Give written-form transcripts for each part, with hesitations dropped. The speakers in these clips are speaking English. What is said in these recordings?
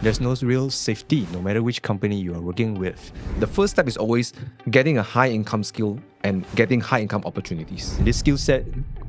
There's no real safety, no matter which company you are working with. The first step is always getting a high income skill and getting high income opportunities. This skill set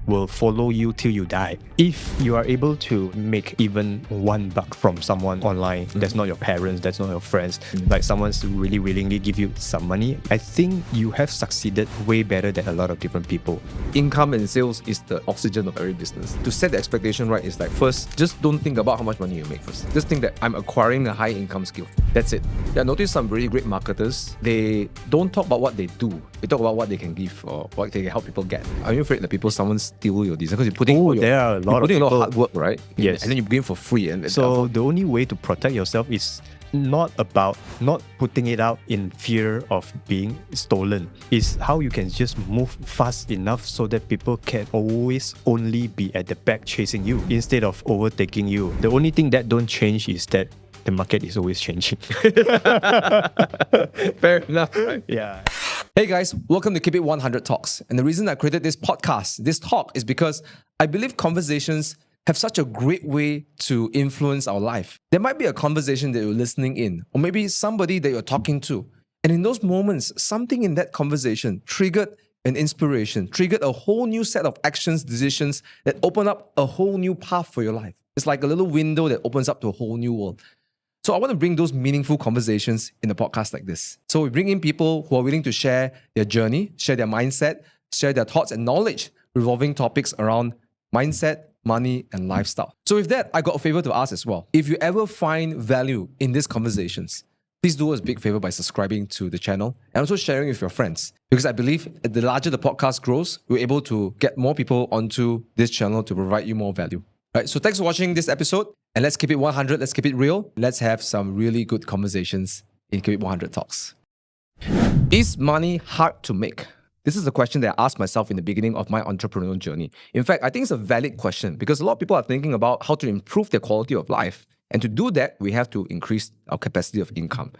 will follow you till you die. If you are able to make even $1 from someone online, that's not your parents, that's not your friends, like someone's really willingly give you some money, I think you have succeeded way better than a lot of different people. Income and sales is the oxygen of every business. To set the expectation right is like, first, just don't think about how much money you make first. Just think that I'm acquiring a high income skill. That's it. I noticed some really great marketers, they don't talk about what they do. They talk about what they can give or what they can help people get. Are you afraid that someone steal your design? Because you're putting there are a lot of putting a lot people. of hard work, right? Yes. And then you give for free. And So the only way to protect yourself is not about not putting it out in fear of being stolen. It's how you can just move fast enough so that people can always only be at the back chasing you instead of overtaking you. The only thing that don't change is that the market is always changing. fair enough, right? Yeah. Hey guys, welcome to Keep It 100 Talks. And the reason I created this podcast, this talk, is because I believe conversations have such a great way to influence our life. There might be a conversation that you're listening in, or maybe somebody that you're talking to. And in those moments, something in that conversation triggered an inspiration, triggered a whole new set of actions, decisions that open up a whole new path for your life. It's like a little window that opens up to a whole new world. So I want to bring those meaningful conversations in a podcast like this. So we bring in people who are willing to share their journey, share their mindset, share their thoughts and knowledge, revolving topics around mindset, money, and lifestyle. So with that, I got a favor to ask as well. If you ever find value in these conversations, please do us a big favor by subscribing to the channel and also sharing with your friends. Because I believe the larger the podcast grows, we're able to get more people onto this channel to provide you more value. All right, so thanks for watching this episode. And let's keep it 100. Let's keep it real. Let's have some really good conversations in Keep It 100 Talks. Is money hard to make? This is a question that I asked myself in the beginning of my entrepreneurial journey. In fact, I think it's a valid question because a lot of people are thinking about how to improve their quality of life. And to do that, we have to increase our capacity of income.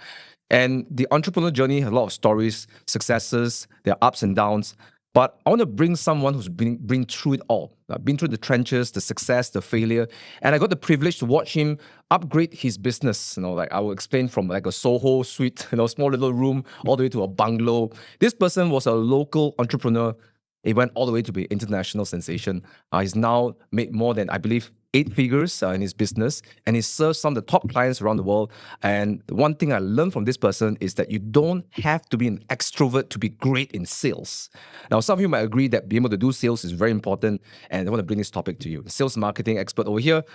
And the entrepreneurial journey has a lot of stories, successes, there are ups and downs. But I want to bring someone who's been through it all. I've been through the trenches, the success, the failure. And I got the privilege to watch him upgrade his business. Like I will explain from like a Soho suite, small little room, all the way to a bungalow. This person was a local entrepreneur. He went all the way to be international sensation. He's now made more than, I believe, 8 figures in his business, and he serves some of the top clients around the world. And the one thing I learned from this person is that you don't have to be an extrovert to be great in sales. Now, some of you might agree that being able to do sales is very important, and I want to bring this topic to you. Sales marketing expert over here,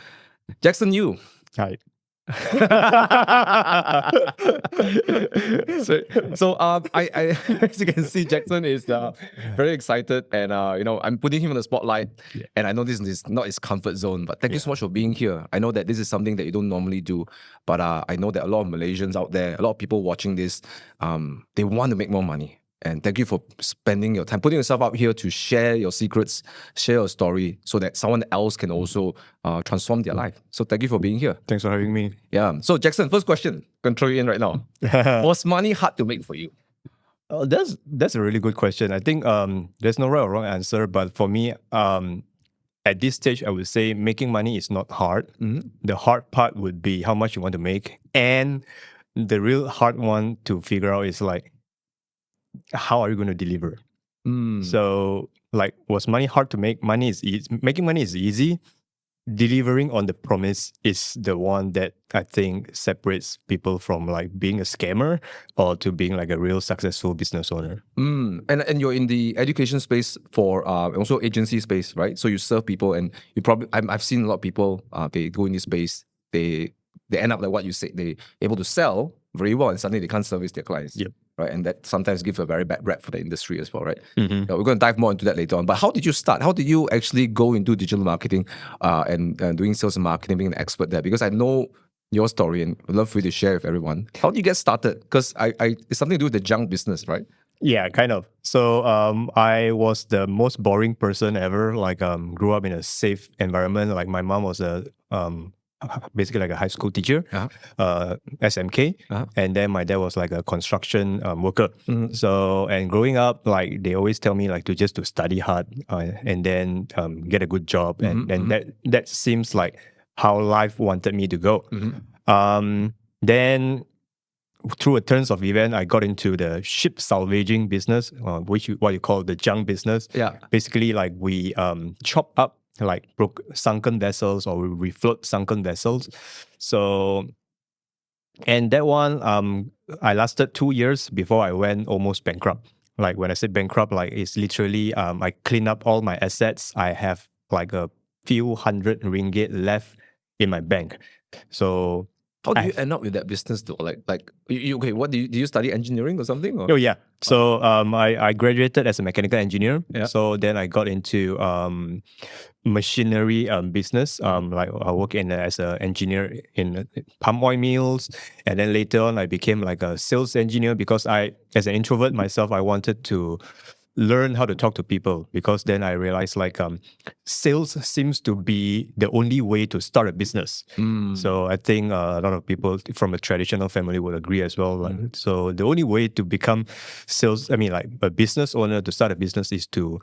Jackson Yu. Hi. I as you can see, Jackson is very excited, and I'm putting him on the spotlight. Yeah. And I know this is not his comfort zone, but thank you so much for being here. I know that this is something that you don't normally do, but I know that a lot of Malaysians out there, a lot of people watching this, they want to make more money. And thank you for spending your time, putting yourself out here to share your secrets, share your story, so that someone else can also transform their life. So thank you for being here. Thanks for having me. Yeah. So Jackson, first question, I'm going to throw you in right now. Was money hard to make for you? That's a really good question. I think there's no right or wrong answer, but for me, at this stage, I would say making money is not hard. Mm-hmm. The hard part would be how much you want to make, and the real hard one to figure out is like, how are you going to deliver? So, like, was money hard to make? Money is easy. Making money is easy. Delivering on the promise is the one that I think separates people from like being a scammer or to being like a real successful business owner. And you're in the education space for also agency space, right? So you serve people, and you probably I've seen a lot of people they go in this space, they end up like what you say, they able to sell very well, and suddenly they can't service their clients. Yep. Right, and that sometimes gives a very bad rep for the industry as well, right? Mm-hmm. We're going to dive more into that later on. But how did you start? How did you actually go into digital marketing and doing sales and marketing, being an expert there? Because I know your story, and I'd love for you to share with everyone. How did you get started? Because it's something to do with the junk business, right? Yeah, kind of. So I was the most boring person ever. Like grew up in a safe environment. Like my mom was basically like a high school teacher, SMK, and then my dad was like a construction worker. Mm-hmm. So, and growing up, like they always tell me like to study hard and then get a good job, and that seems like how life wanted me to go. Mm-hmm. Then through a turns of event, I got into the ship salvaging business, what you call the junk business. Yeah. Basically, like we chop up like sunken vessels, or we refloat sunken vessels. So, and that one, I lasted 2 years before I went almost bankrupt. Like when I say bankrupt, like it's literally I clean up all my assets. I have like a few hundred ringgit left in my bank. So How do you end up with that business though? Like okay, what do you study engineering or something? Or? Oh yeah. So I graduated as a mechanical engineer. Yeah. So then I got into machinery business. Like I work as an engineer in palm oil mills, and then later on I became like a sales engineer because as an introvert myself, I wanted to learn how to talk to people, because then I realized like sales seems to be the only way to start a business. So I think a lot of people from a traditional family would agree as well. Like, so the only way to become like a business owner, to start a business, is to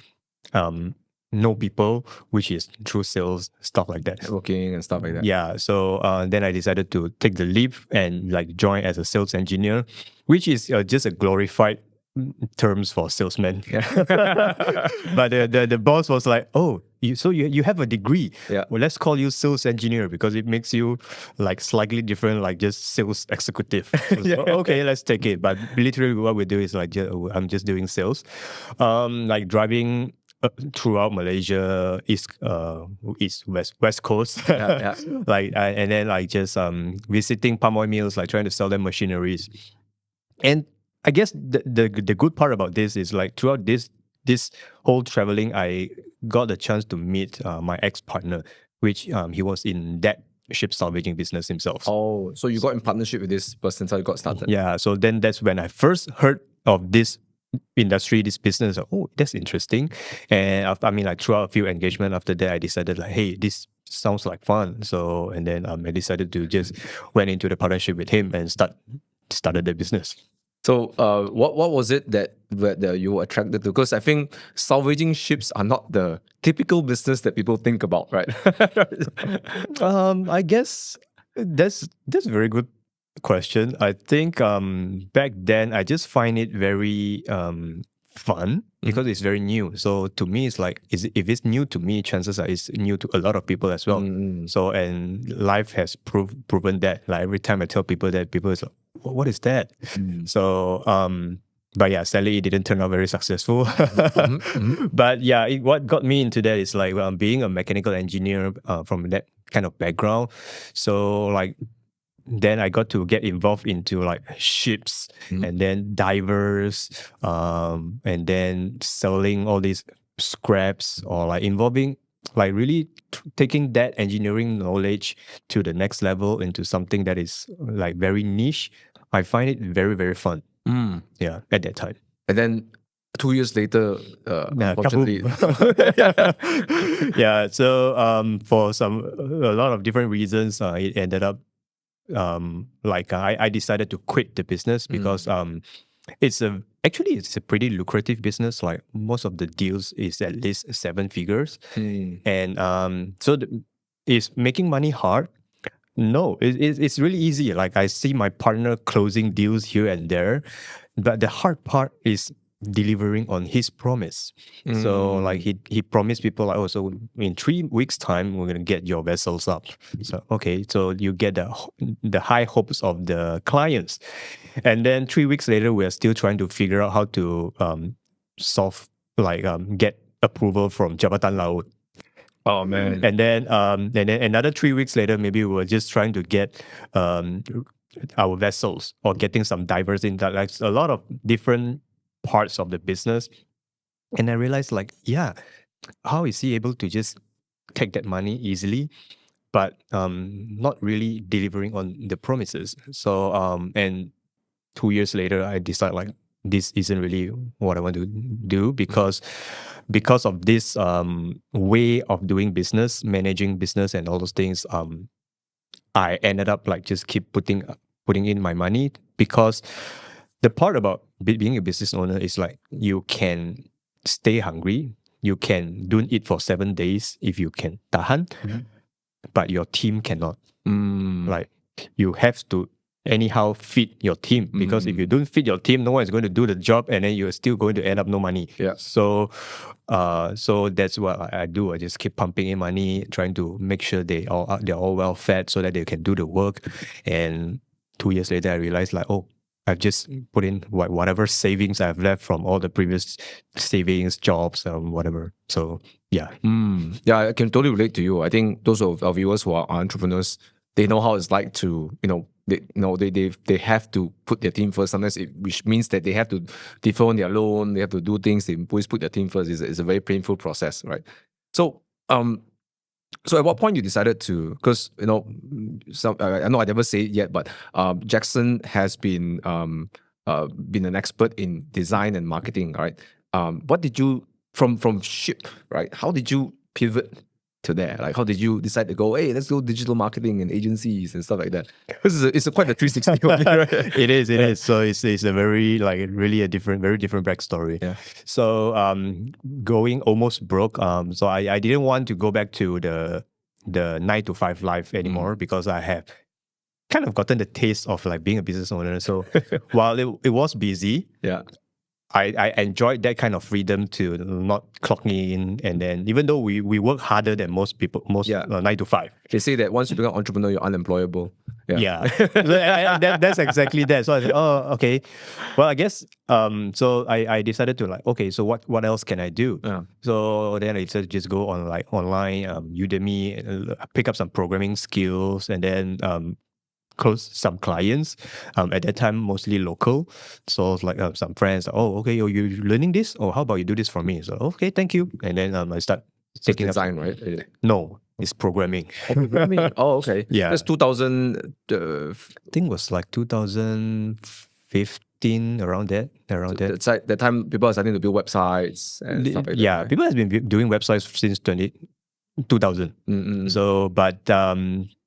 know people, which is through sales, stuff like that. Networking and stuff like that. Yeah. So then I decided to take the leap and like join as a sales engineer, which is just a glorified terms for salesman. Yeah. But the boss was like, "Oh, you have a degree. Yeah. Well, let's call you sales engineer because it makes you like slightly different, like just sales executive." Yeah. Okay, let's take it. But literally, what we do is like I'm just doing sales, like driving throughout Malaysia, east, west coast, Yeah. like and then like just visiting palm oil mills, like trying to sell them machineries. And I guess the good part about this is like throughout this whole traveling, I got the chance to meet my ex partner, which he was in that ship salvaging business himself. Oh, so you got in partnership with this person, so you got started. Yeah. So then that's when I first heard of this industry, this business. Oh, that's interesting. And after, like throughout a few engagement after that, I decided like, hey, this sounds like fun. So and then I decided to just went into the partnership with him and started the business. So, what was it that you were attracted to? Because I think salvaging ships are not the typical business that people think about, right? I guess that's a very good question. I think back then I just find it very fun because it's very new. So to me, it's like if it's new to me, chances are it's new to a lot of people as well. So and life has proven that. Like every time I tell people that, people is like, what is that? So but yeah, sadly it didn't turn out very successful. But yeah, what got me into that is like being a mechanical engineer from that kind of background. So like then I got to get involved into like ships and then divers, and then selling all these scraps, or like involving like really taking that engineering knowledge to the next level into something that is like very niche. I find it very, very fun. Yeah, at that time. And then 2 years later, unfortunately, yeah. So for a lot of different reasons, it ended up I decided to quit the business because it's a pretty lucrative business. Like most of the deals is at least 7 figures, and so is making money hard? No, it's really easy. Like I see my partner closing deals here and there, but the hard part is delivering on his promise. So like he promised people like, oh, so in 3 weeks time we're gonna get your vessels up. So okay, so you get the high hopes of the clients, and then 3 weeks later we are still trying to figure out how to get approval from Jabatan Laut. oh man, And then another 3 weeks later, maybe we were just trying to get our vessels or getting some divers in that, like a lot of different parts of the business. And I realized like, yeah, how is he able to just take that money easily, but not really delivering on the promises? So and 2 years later, I decided like this isn't really what I want to do, because of this way of doing business, managing business, and all those things. I ended up like just keep putting in my money, because the part about being a business owner is like you can stay hungry, you can don't eat for 7 days if you can tahan, but your team cannot. Like you have to anyhow feed your team, because if you don't feed your team, no one is going to do the job, and then you're still going to end up no money. Yeah. So that's what I do. I just keep pumping in money, trying to make sure they're all well fed so that they can do the work. And 2 years later, I realized like, oh, I've just put in whatever savings I've left from all the previous savings, jobs, whatever. So yeah. Yeah, I can totally relate to you. I think those of our viewers who are entrepreneurs, they know how it's like to, they have to put their team first. Sometimes which means that they have to defer their loan, they have to do things, they always put their team first. It's a very painful process, right? So so at what point you decided to, because I know I never say it yet, but Jackson has been an expert in design and marketing, right? What did you from ship, right? How did you pivot to there? Like, how did you decide to go, hey, let's go digital marketing and agencies and stuff like that? Because it's quite a 360, right? It is. So it's a very really a very different backstory. Yeah. So going almost broke. So I didn't want to go back to the 9 to 5 life anymore, because I have kind of gotten the taste of like being a business owner. So while it was busy, Yeah. I enjoyed that kind of freedom to not clocking in, and then even though we work harder than most people, 9 to 5. They say that once you become an entrepreneur, you're unemployable. Yeah. That's exactly that. So I said, oh, okay. Well, I guess so I decided to like, okay, so what else can I do? So then I decided to just go on like online, Udemy, pick up some programming skills, and then close some clients. At that time, mostly local. So it's like some friends, oh, okay, you're learning this? Oh, how about you do this for me? So, okay, thank you. And then I start taking design, right? No, it's programming. Oh, okay. Yeah. That's 2000. I think it was like 2015, around that. That time, people are starting to build websites and stuff like that. Yeah, right? people have been doing websites since 2000. So, but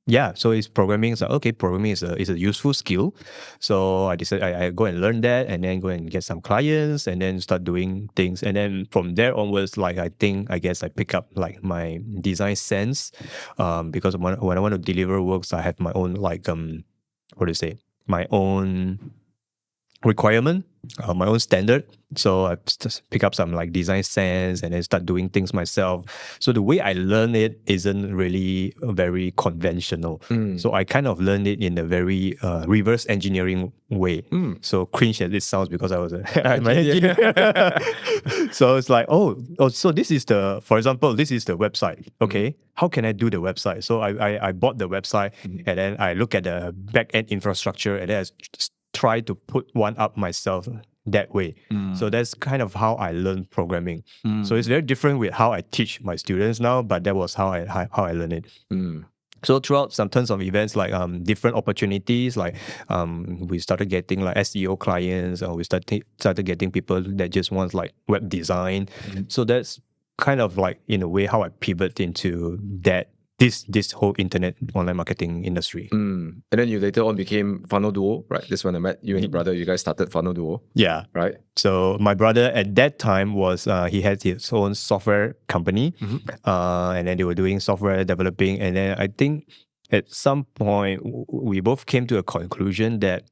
yeah, so it's programming. So okay, programming is a useful skill. So I decided I go and learn that, and then go and get some clients, and then start doing things. And then from there onwards, like I guess I pick up like my design sense, because when I want to deliver works, I have my own like my own requirement, my own standard. So I just pick up some like design sense, and then start doing things myself. So the way I learn it isn't really very conventional. So I kind of learned it in a very reverse engineering way. So cringe as it sounds, because I was I'm an engineer. So it's like, so this is for example, this is the website. Okay, how can I do the website? So I bought the website, and then I look at the back end infrastructure, and then I try to put one up myself that way. So that's kind of how I learned programming. So it's very different with how I teach my students now, but that was how I learned it. So throughout some tons of events, like different opportunities, like we started getting like SEO clients, or we started getting people that just want like web design. So that's kind of like in a way how I pivot into this whole internet online marketing industry. And then you later on became Funnel Duo, right? This when I met you and your brother. You guys started Funnel Duo. Yeah. Right. So my brother at that time was he had his own software company, and then they were doing software developing. And then I think at some point we both came to a conclusion that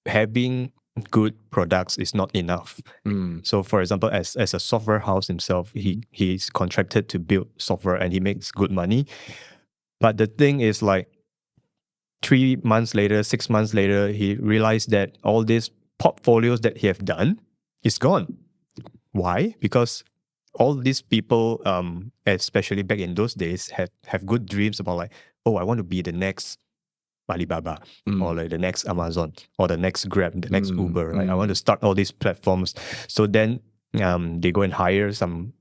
having good products is not enough. So for example, as a software house himself, he's contracted to build software, and he makes good money. But the thing is, like 3 months later, 6 months later, he realized that all these portfolios that he have done is gone. Why? Because all these people, especially back in those days, have good dreams about like, oh, I want to be the next Alibaba, or like the next Amazon, or the next Grab, the next Uber. Right? I want to start all these platforms. So then they go and hire some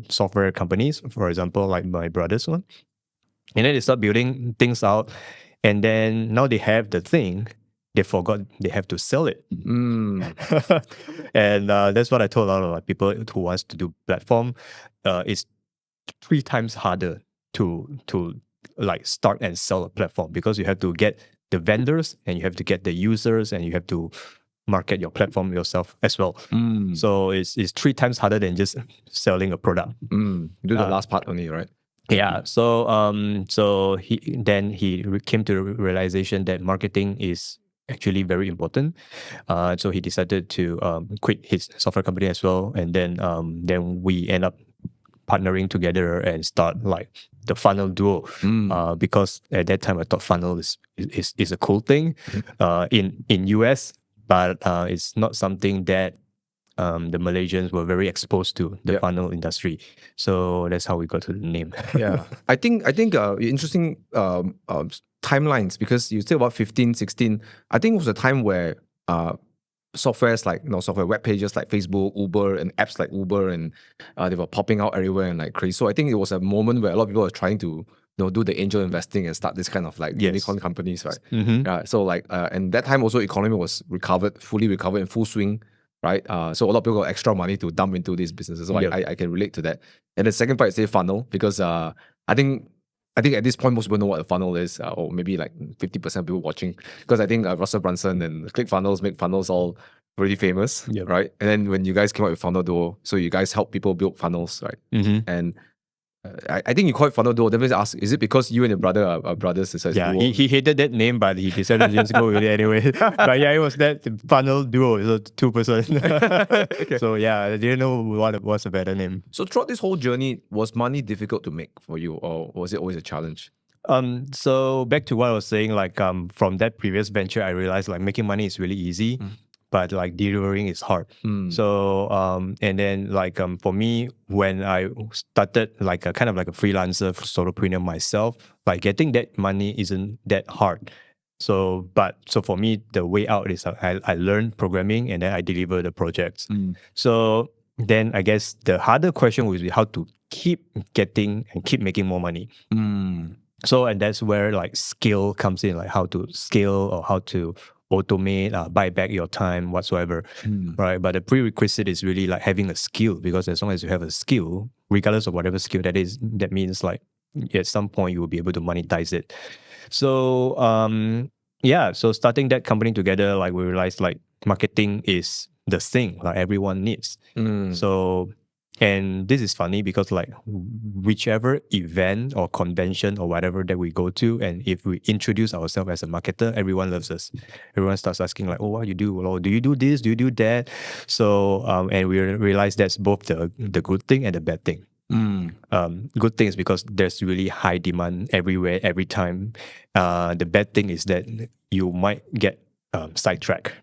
software companies, for example, like my brother's one. And then they start building things out. And then now they have the thing, they forgot they have to sell it. And that's what I told a lot of like, people who wants to do platform. It's 3 times harder to like start and sell a platform, because you have to get the vendors, and you have to get the users, and you have to market your platform yourself as well. So it's 3 times harder than just selling a product. You do the last part only, right? Yeah. So he came to the realization that marketing is actually very important. So he decided to quit his software company as well, and then we end up partnering together and start like the funnel duo. Because at that time I thought funnel is a cool thing, in US, but it's not something that the Malaysians were very exposed to the funnel industry. So that's how we got to the name. Yeah. I think interesting timelines, because you say about 15, 16. I think it was a time where softwares like, software web pages like Facebook, Uber, and apps like Uber, and they were popping out everywhere and like crazy. So I think it was a moment where a lot of people were trying to do the angel investing and start this kind of like unicorn companies, right? Yeah. So like and that time also economy was fully recovered in full swing, right? So a lot of people got extra money to dump into these businesses. So I can relate to that. And the second part is say funnel, because I think at this point most people know what a funnel is, or maybe like 50% of people watching, because I think Russell Brunson and ClickFunnels make funnels all pretty famous, right? And then when you guys came out with Funnel Duo, so you guys help people build funnels, right? And I think you call it Funnel Duo. Definitely ask, is it because you and your brother are brothers? So it's duo? He hated that name, but he decided to just go with it anyway. But yeah, it was that funnel duo, so 2%. Okay. So yeah, I didn't know what was a better name. So throughout this whole journey, was money difficult to make for you, or was it always a challenge? So back to what I was saying, like from that previous venture, I realized like making money is really easy, but like delivering is hard. So and then like for me, when I started like a kind of like a freelancer, solopreneur myself, like getting that money isn't that hard. So for me, the way out is I learned programming and then I deliver the projects. So then I guess the harder question would be how to keep getting and keep making more money. So, and that's where like skill comes in, like how to scale or how to automate, buy back your time, whatsoever, right? But the prerequisite is really like having a skill, because as long as you have a skill, regardless of whatever skill that is, that means like at some point you will be able to monetize it. So, so starting that company together, like we realized like marketing is the thing like everyone needs. So, and this is funny because like whichever event or convention or whatever that we go to, and if we introduce ourselves as a marketer, everyone loves us. Everyone starts asking like, oh, what you do? Oh, do you do this? Do you do that? So and we realize that's both the good thing and the bad thing. Good thing is because there's really high demand everywhere, every time. The bad thing is that you might get sidetracked.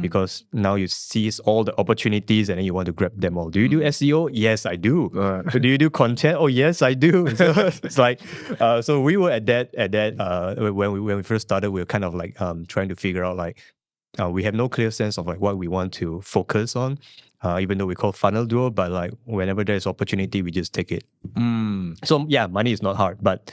Because now you seize all the opportunities and then you want to grab them all. Do you do SEO? Yes, I do. Do you do content? Oh, yes, I do. So it's like, so we were at that when we first started, we were kind of like trying to figure out like, we have no clear sense of like what we want to focus on, even though we call funnel duo, but like whenever there's opportunity, we just take it. So yeah, money is not hard, but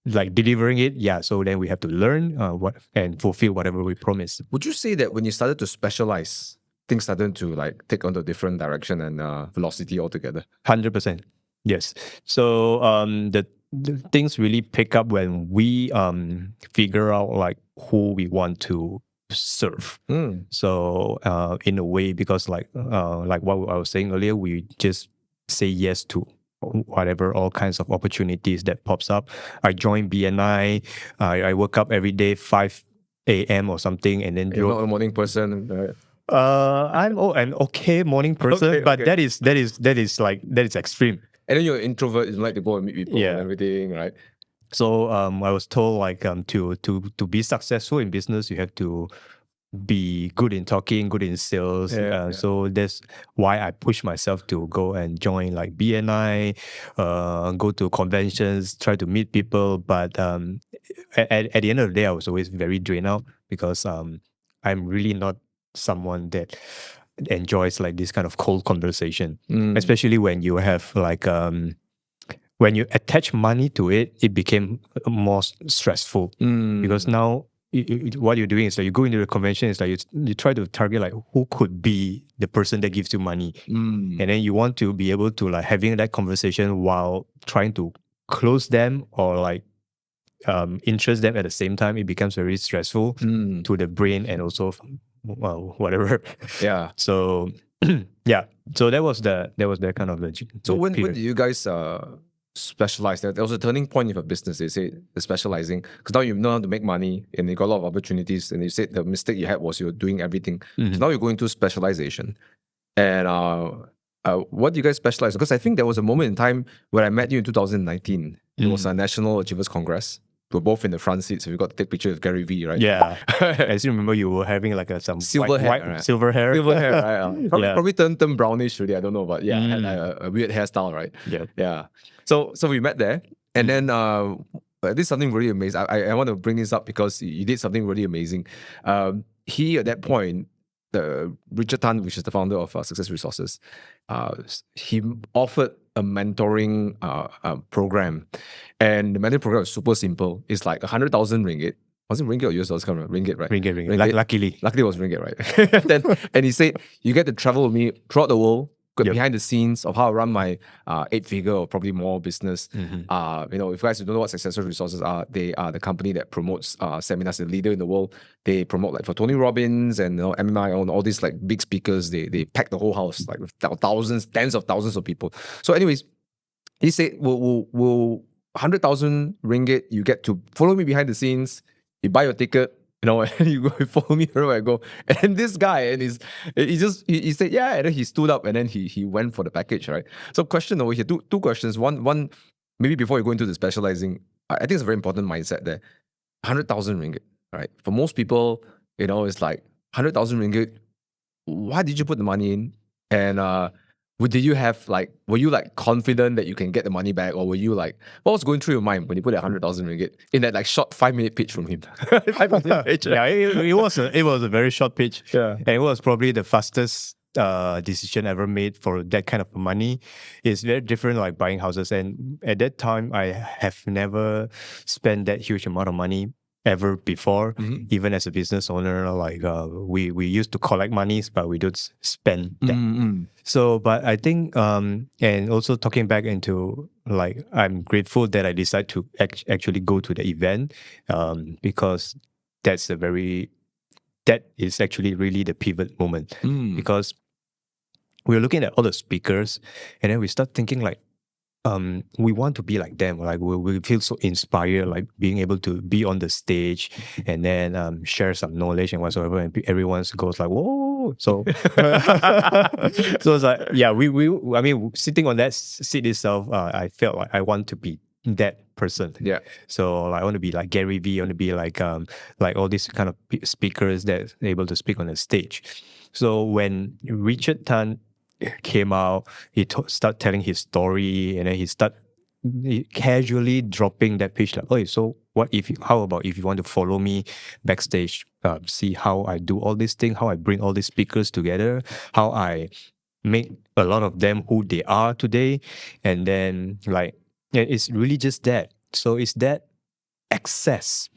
like delivering it, so then we have to learn what and fulfill whatever we promise. Would you say that when you started to specialize, things started to like take on a different direction and velocity altogether? 100%. Yes. So the things really pick up when we figure out like who we want to serve. So in a way, because like what I was saying earlier, we just say yes to whatever, all kinds of opportunities that pops up. I joined BNI. I woke up every day 5 a.m. or something, and then You're not a morning person, right? I'm an okay morning person, but that is extreme. And then you're an introvert, you like to go and meet people and everything, right? So I was told like to be successful in business, you have to be good in talking, good in sales. So that's why I push myself to go and join like BNI, go to conventions, try to meet people. But at the end of the day, I was always very drained out because I'm really not someone that enjoys like this kind of cold conversation, especially when you have like when you attach money to it, it became more stressful because now what you're doing is like you go into the convention, it's like you try to target like who could be the person that gives you money, and then you want to be able to like having that conversation while trying to close them or like interest them at the same time. It becomes very stressful to the brain and also whatever. So so that was the kind of the so when did you guys specialize. There was a turning point in a business. They say the specializing, because now you know how to make money and you got a lot of opportunities. And you said the mistake you had was you're doing everything. So now you're going to specialization. And what do you guys specialize? Because I think there was a moment in time where I met you in 2019. It was a National Achievers Congress. We were both in the front seat, so we got to take pictures with Gary Vee, right? Yeah. I still remember you were having like some Silver hair, white right? silver hair. Silver hair, right? Yeah. Probably turned brownish really, I don't know, but yeah, had a weird hairstyle, right? Yeah. Yeah. So we met there, and then this is something really amazing. I want to bring this up because you did something really amazing. He at that point, Richard Tan, which is the founder of Success Resources, he offered a mentoring program, and the mentoring program was super simple. It's like 100,000 ringgit. Was it ringgit or US dollars? Ringgit, right? Ringgit. Luckily it was ringgit, right? and he said, you get to travel with me throughout the world, behind the scenes of how I run my 8-figure or probably more business. If you guys don't know what Successful Resources are, they are the company that promotes seminars, the leader in the world. They promote like for Tony Robbins and MMI and all these like big speakers. They pack the whole house like with thousands, tens of thousands of people. So anyways, he said, we'll 100,000 ringgit, you get to follow me behind the scenes, you buy your ticket, and you go follow me wherever I go. And then this guy, and he said, yeah, and then he stood up and then he went for the package, right? So question over here, two questions. One, maybe before you go into the specializing, I think it's a very important mindset there. 100,000 ringgit, right? For most people, it's like 100,000 ringgit. Why did you put the money in? And were you like confident that you can get the money back, or were you like, what was going through your mind when you put 100,000 ringgit in that like short 5-minute pitch from him? 5-minute pitch. Yeah, it was a very short pitch. Yeah. And it was probably the fastest decision ever made for that kind of money. It's very different like buying houses. And at that time, I have never spent that huge amount of money ever before. Even as a business owner, like we used to collect monies, but we don't spend that. So, but I think, and also talking back into like, I'm grateful that I decided to actually go to the event, because that is actually really the pivot moment. Because we were looking at all the speakers, and then we start thinking like, we want to be like them. Like we feel so inspired, like being able to be on the stage and then share some knowledge and whatsoever. And everyone goes like, "Whoa!" So, so it's like, yeah, I mean, sitting on that seat itself, I felt like I want to be that person. Yeah. So like, I want to be like Gary Vee. I want to be like all these kind of speakers that are able to speak on the stage. So when Richard Tan came out, he started telling his story, and then he casually dropping that pitch like, "Oh, so how about if you want to follow me backstage, see how I do all these things, how I bring all these speakers together, how I make a lot of them who they are today." And then like, yeah, it's really just that. So it's that access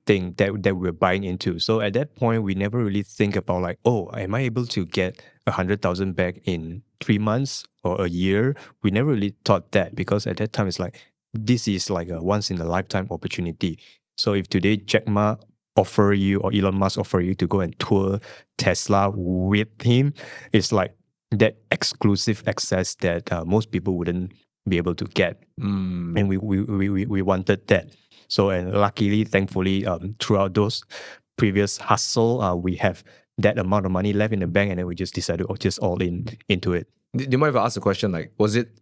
thing that we're buying into. So at that point, we never really think about like, oh, am I able to get 100,000 back in 3 months or a year? We never really thought that, because at that time it's like, this is like a once in a lifetime opportunity. So if today Jack Ma offer you, or Elon Musk offer you to go and tour Tesla with him, it's like that exclusive access that most people wouldn't be able to get. And we wanted that. So, and luckily, thankfully, throughout those previous hustle, we have that amount of money left in the bank, and then we just decided to just all into it. Do you mind if I ask a question? Like, was it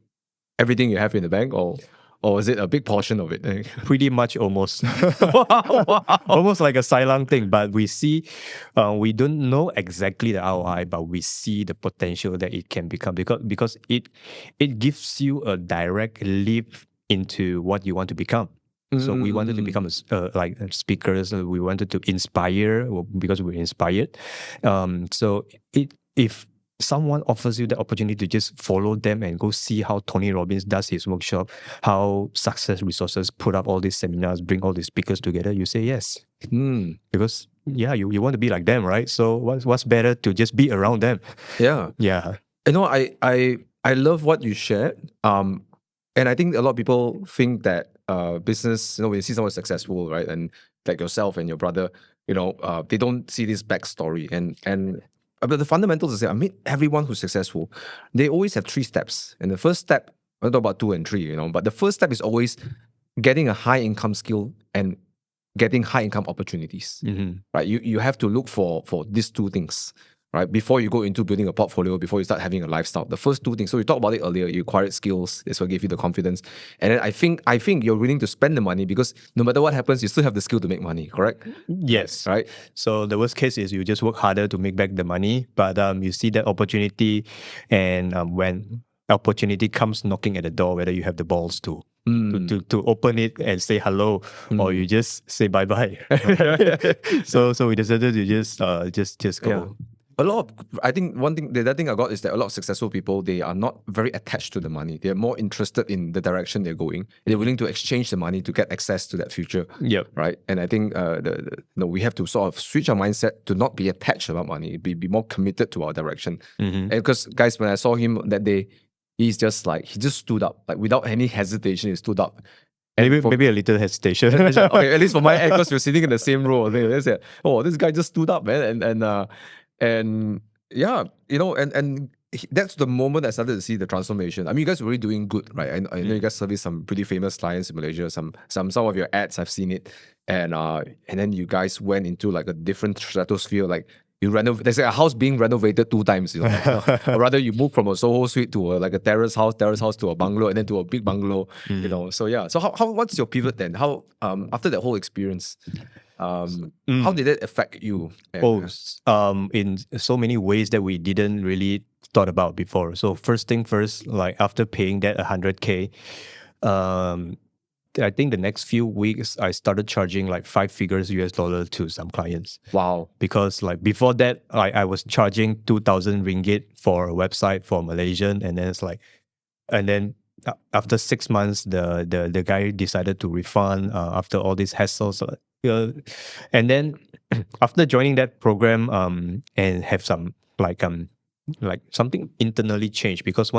everything you have in the bank, or was it a big portion of it? Pretty much, almost. Almost like a silent thing. But we see, we don't know exactly the ROI, but we see the potential that it can become, because it gives you a direct leap into what you want to become. So we wanted to become like speakers. We wanted to inspire, because we're inspired. So if someone offers you the opportunity to just follow them and go see how Tony Robbins does his workshop, how Success Resources put up all these seminars, bring all these speakers together, you say yes. Because yeah, you want to be like them, right? So what's better to just be around them? Yeah. Yeah. I love what you shared. And I think a lot of people think that business, when you see someone successful, right, and like yourself and your brother, they don't see this backstory. But the fundamentals is that I mean, everyone who's successful, they always have 3 steps. And the first step I'll talk about 2 and 3, but the first step is always getting a high income skill and getting high income opportunities, right? You have to look for these two things, right? Before you go into building a portfolio, before you start having a lifestyle, the first two things. So we talked about it earlier. You acquired skills. This will give you the confidence, and then I think you're willing to spend the money because no matter what happens, you still have the skill to make money. Correct? Yes. Right. So the worst case is you just work harder to make back the money, but you see that opportunity, and when opportunity comes knocking at the door, whether you have the balls to open it and say hello, or you just say bye bye. so we decided to just go. Yeah. A lot of, I think the other thing I got is that a lot of successful people, they are not very attached to the money. They're more interested in the direction they're going. They're willing to exchange the money to get access to that future. Yep. Right. And I think we have to sort of switch our mindset to not be attached about money, be more committed to our direction. And because guys, when I saw him that day, he just stood up, like without any hesitation, he stood up. Maybe a little hesitation. Okay, at least for my end, because we're sitting in the same row. They said, "Oh, this guy just stood up, man," and yeah, and that's the moment I started to see the transformation. I mean, you guys are really doing good, right? I know you guys service some pretty famous clients in Malaysia. Some of your ads, I've seen it, and then you guys went into like a different stratosphere, like. There's a house being renovated 2 times, or rather you move from a Soho suite to a terrace house to a bungalow, and then to a big bungalow, So yeah, so what's your pivot then? How after that whole experience, how did it affect you? In so many ways that we didn't really thought about before. So first thing first, like after paying that 100K, I think the next few weeks I started charging like 5 figures US dollar to some clients. Wow. Because like before that, I was charging 2,000 ringgit for a website for Malaysian, and then after 6 months, the guy decided to refund after all these hassles. And then after joining that program, and have some like something internally change, because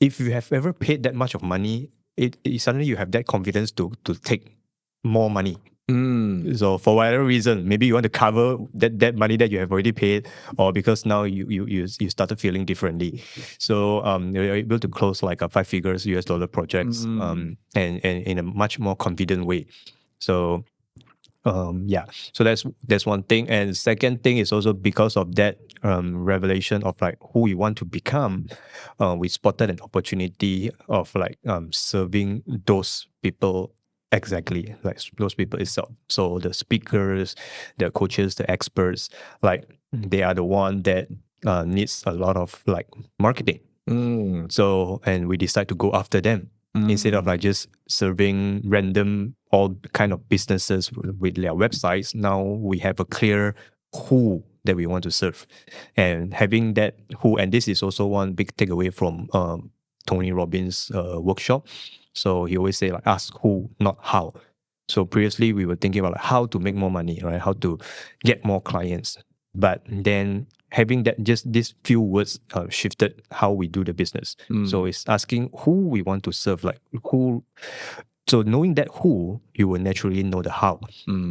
if you have ever paid that much of money, it suddenly you have that confidence to take more money. So for whatever reason, maybe you want to cover that money that you have already paid, or because now you started feeling differently. So you're able to close like a 5 figures US dollar projects, and in a much more confident way. So so that's one thing. And second thing is also because of that revelation of like who we want to become, we spotted an opportunity of like serving those people exactly, like those people itself. So the speakers, the coaches, the experts, like they are the one that needs a lot of like marketing. So, and we decide to go after them. Instead of like just serving random all kind of businesses with their websites, now we have a clear who that we want to serve, and having that who. And this is also one big takeaway from Tony Robbins' workshop. So he always say like ask who, not how. So previously we were thinking about like how to make more money, right? How to get more clients. But then having that, just these few words shifted how we do the business. So it's asking who we want to serve, like who. So knowing that who, you will naturally know the how,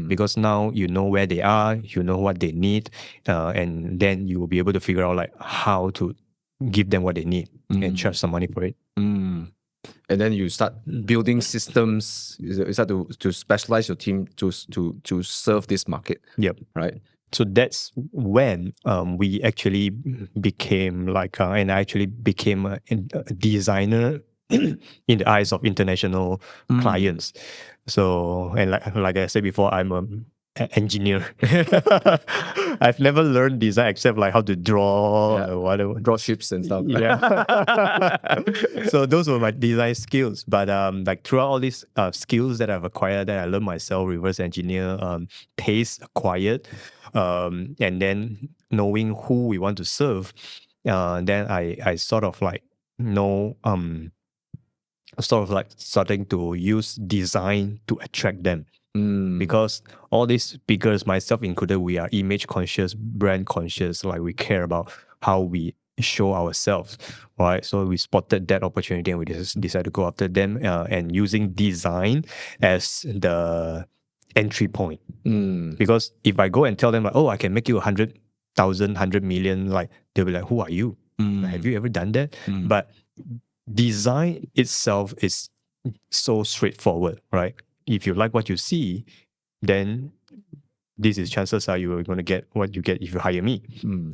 because now you know where they are, you know what they need, and then you will be able to figure out like how to give them what they need and charge some money for it. And then you start building systems. You start to specialize your team to serve this market. Yep. Right. So that's when we actually became like, and I actually became a designer in the eyes of international clients. So, and like I said before, I'm an engineer. I've never learned design except like how to draw, whatever. Draw ships and stuff. Yeah. So those were my design skills. But like throughout all these skills that I've acquired, that I learned myself, reverse engineer, taste acquired, and then knowing who we want to serve, then I sort of like know sort of like starting to use design to attract them. Because all these speakers, myself included, we are image conscious, brand conscious, like we care about how we show ourselves, right? So we spotted that opportunity and we just decided to go after them, and using design as the entry point. Because if I go and tell them like, oh, I can make you 100,000, 100 million, like they'll be like, who are you? Have you ever done that? But design itself is so straightforward, right? If you like what you see, then this is chances are you are going to get what you get if you hire me.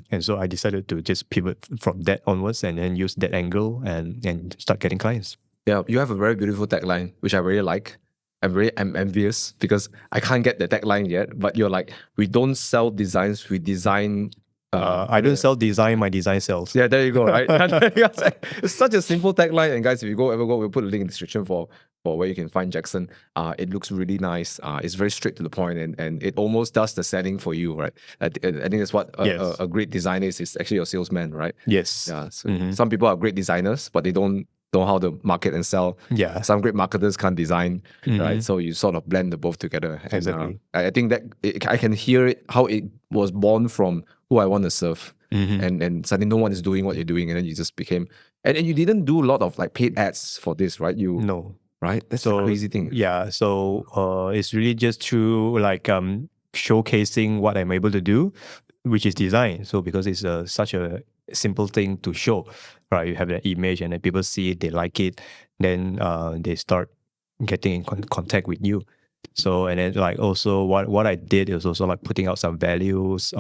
And so I decided to just pivot from that onwards and then use that angle and start getting clients. Yeah, you have a very beautiful tagline, which I really like. I'm envious because I can't get the tagline yet. But you're like, we don't sell designs, we design. I don't sell design, my design sells. Yeah, there you go. Right, it's such a simple tagline. And guys, if you ever go, we'll put a link in the description for where you can find Jackson. It looks really nice. It's very straight to the point, and it almost does the selling for you, right? I think that's what a great designer is. It's actually your salesman, right? Yes. Yeah. So some people are great designers, but they don't know how to market and sell. Yeah. Some great marketers can't design, right? So you sort of blend the both together. And, Exactly. I think that I can hear it, how it was born from who I want to serve. And suddenly no one is doing what you're doing, and then you just became, and you didn't do a lot of like paid ads for this, right? No. Right? That's a crazy thing. Yeah. So it's really just through like showcasing what I'm able to do, which is design. So because it's such a simple thing to show, right? You have the image and then people see it, they like it, then they start getting in contact with you. So and then like also what I did is also like putting out some values,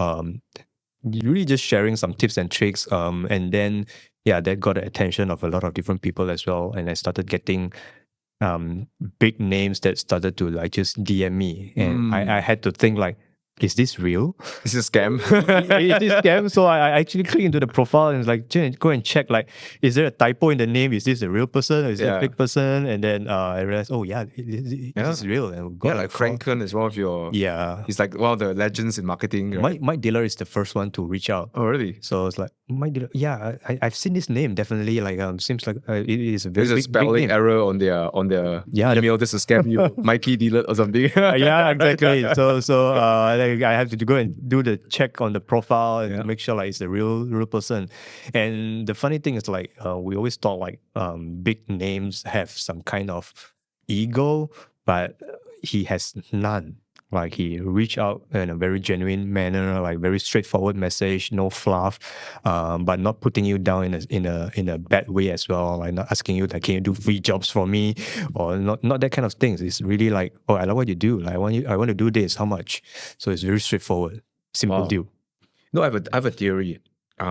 really just sharing some tips and tricks, and then that got the attention of a lot of different people as well, and I started getting big names that started to like just DM me, and I had to think like, is this real? Is this a scam? Is this scam? So I actually click into the profile and it's like, go and check, like, is there a typo in the name? Is this a real person? Or is it a fake person? And then I realized, oh yeah, it's real. And like Franken is one of your, he's like one of the legends in marketing. Right? My dealer is the first one to reach out. Oh really? So it's like, my dealer, I've seen this name, definitely. Like seems like it is a very There's a spelling error on their email. This is a scam you, Mikey dealer or something. Yeah, exactly. So I have to go and do the check on the profile and make sure like it's the real person. And the funny thing is like we always thought like big names have some kind of ego, but he has none. Like he reached out in a very genuine manner, like very straightforward message, no fluff, but not putting you down in a bad way as well. Like not asking you like, can you do free jobs for me, or not that kind of things. It's really like, oh, I like what you do. Like I want to do this. How much? So it's very straightforward, simple deal. No, I have a theory. There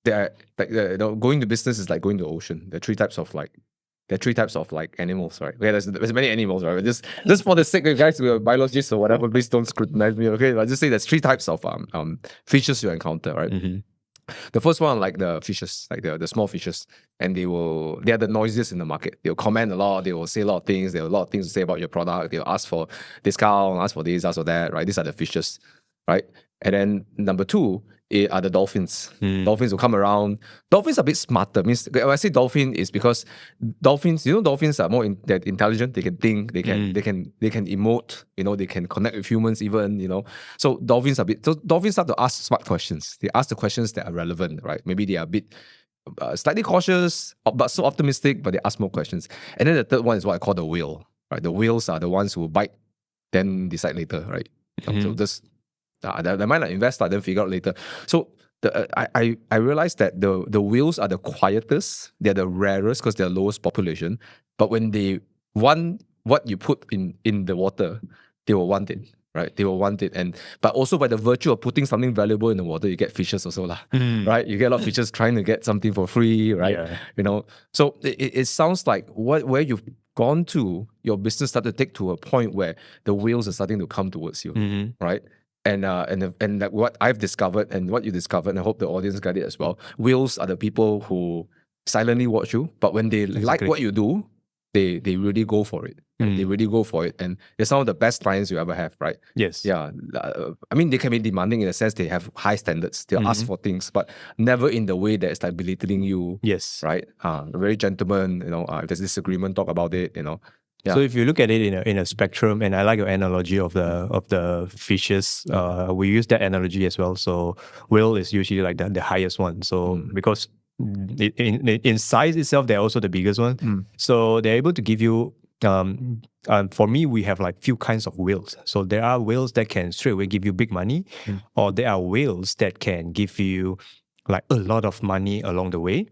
are, like going to business is like going to the ocean. There are three types of like animals, right? Okay, there's many animals, right? But just for the sake of guys who are biologists or whatever, please don't scrutinize me, okay? But just say there's three types of fishes you encounter, right? The first one, like the fishes, like the small fishes, and they are the noisiest in the market. They'll comment a lot, they will say a lot of things, they have a lot of things to say about your product, they'll ask for discount, ask for this, ask for that, right? These are the fishes, right? And then number two are the dolphins. Dolphins will come around. Dolphins are a bit smarter. Means when I say dolphin is because dolphins are more they're intelligent. They can think. They can emote. They can connect with humans even. So dolphins start to ask smart questions. They ask the questions that are relevant, right? Maybe they are a bit slightly cautious, but so optimistic. But they ask more questions. And then the third one is what I call the whale. Right? The whales are the ones who bite, then decide later, right? So this. They might not invest, then figure out later. So I realized that the whales are the quietest, they're the rarest because they're lowest population. But when they want what you put in the water, they will want it, right? They will want it. But also by the virtue of putting something valuable in the water, you get fishes also, right? You get a lot of fishes trying to get something for free, right? Yeah. So it sounds like where you've gone to, your business started to take to a point where the whales are starting to come towards you, right? And like what I've discovered and what you discovered, and I hope the audience got it as well. Whales are the people who silently watch you, but when they like what you do, they really go for it. They really go for it, and they're some of the best clients you ever have, right? Yes. Yeah. I mean, they can be demanding in the sense they have high standards. They'll ask for things, but never in the way that it's like belittling you. Yes. Right. Very gentleman. If there's disagreement, talk about it. Yeah. So if you look at it in a spectrum, and I like your analogy of the fishes, we use that analogy as well. So whale is usually like the highest one. So because in size itself, they're also the biggest one. So they're able to give you. For me, we have like few kinds of whales. So there are whales that can straight away give you big money, or there are whales that can give you like a lot of money along the way,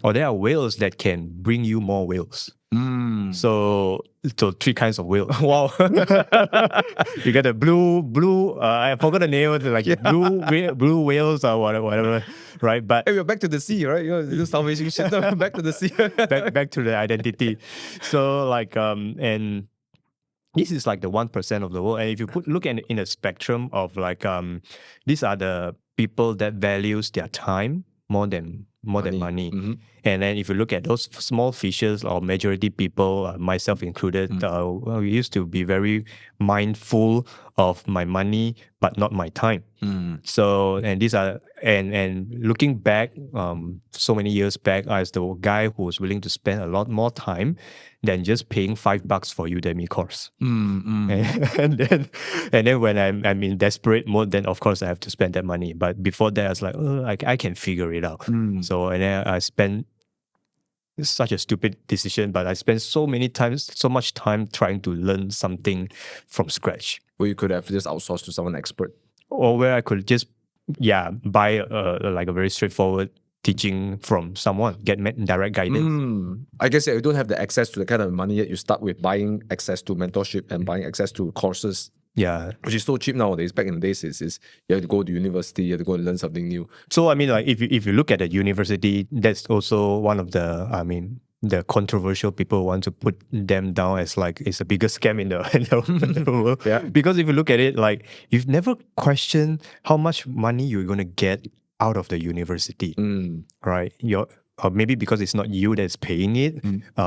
or there are whales that can bring you more whales. So 3 kinds of whale. Wow. You get the blue. I forgot the name. Like blue whales or whatever, right? But Hey, we're back to the sea, right? You know, do salvation shit. No, back to the sea. back to the identity. So like and this is like the 1% of the world. And if you look at it in a spectrum of like these are the people that values their time more than money. And then if you look at those small fishes or majority people, myself included, we used to be very mindful of my money, but not my time. So, and these are, and looking back, so many years back, I was the guy who was willing to spend a lot more time than just paying $5 for Udemy course. And then when I'm in desperate mode, then of course I have to spend that money. But before that, I was like, oh, I can figure it out. So, and then I spent such a stupid decision, but I spent so much time trying to learn something from scratch. Or you could have just outsourced to someone expert. Or where I could just, buy like a very straightforward teaching from someone, get direct guidance. I guess you don't have the access to the kind of money yet. You start with buying access to mentorship and buying access to courses. Yeah. Which is so cheap nowadays. Back in the days, is you have to go to university, you have to go and learn something new. So, I mean, like, if you look at the university, that's also one of the controversial people want to put them down as like it's the biggest scam in the world. Yeah. Because if you look at it, like, you've never questioned how much money you're going to get out of the university, right? Or maybe because it's not you that's paying it,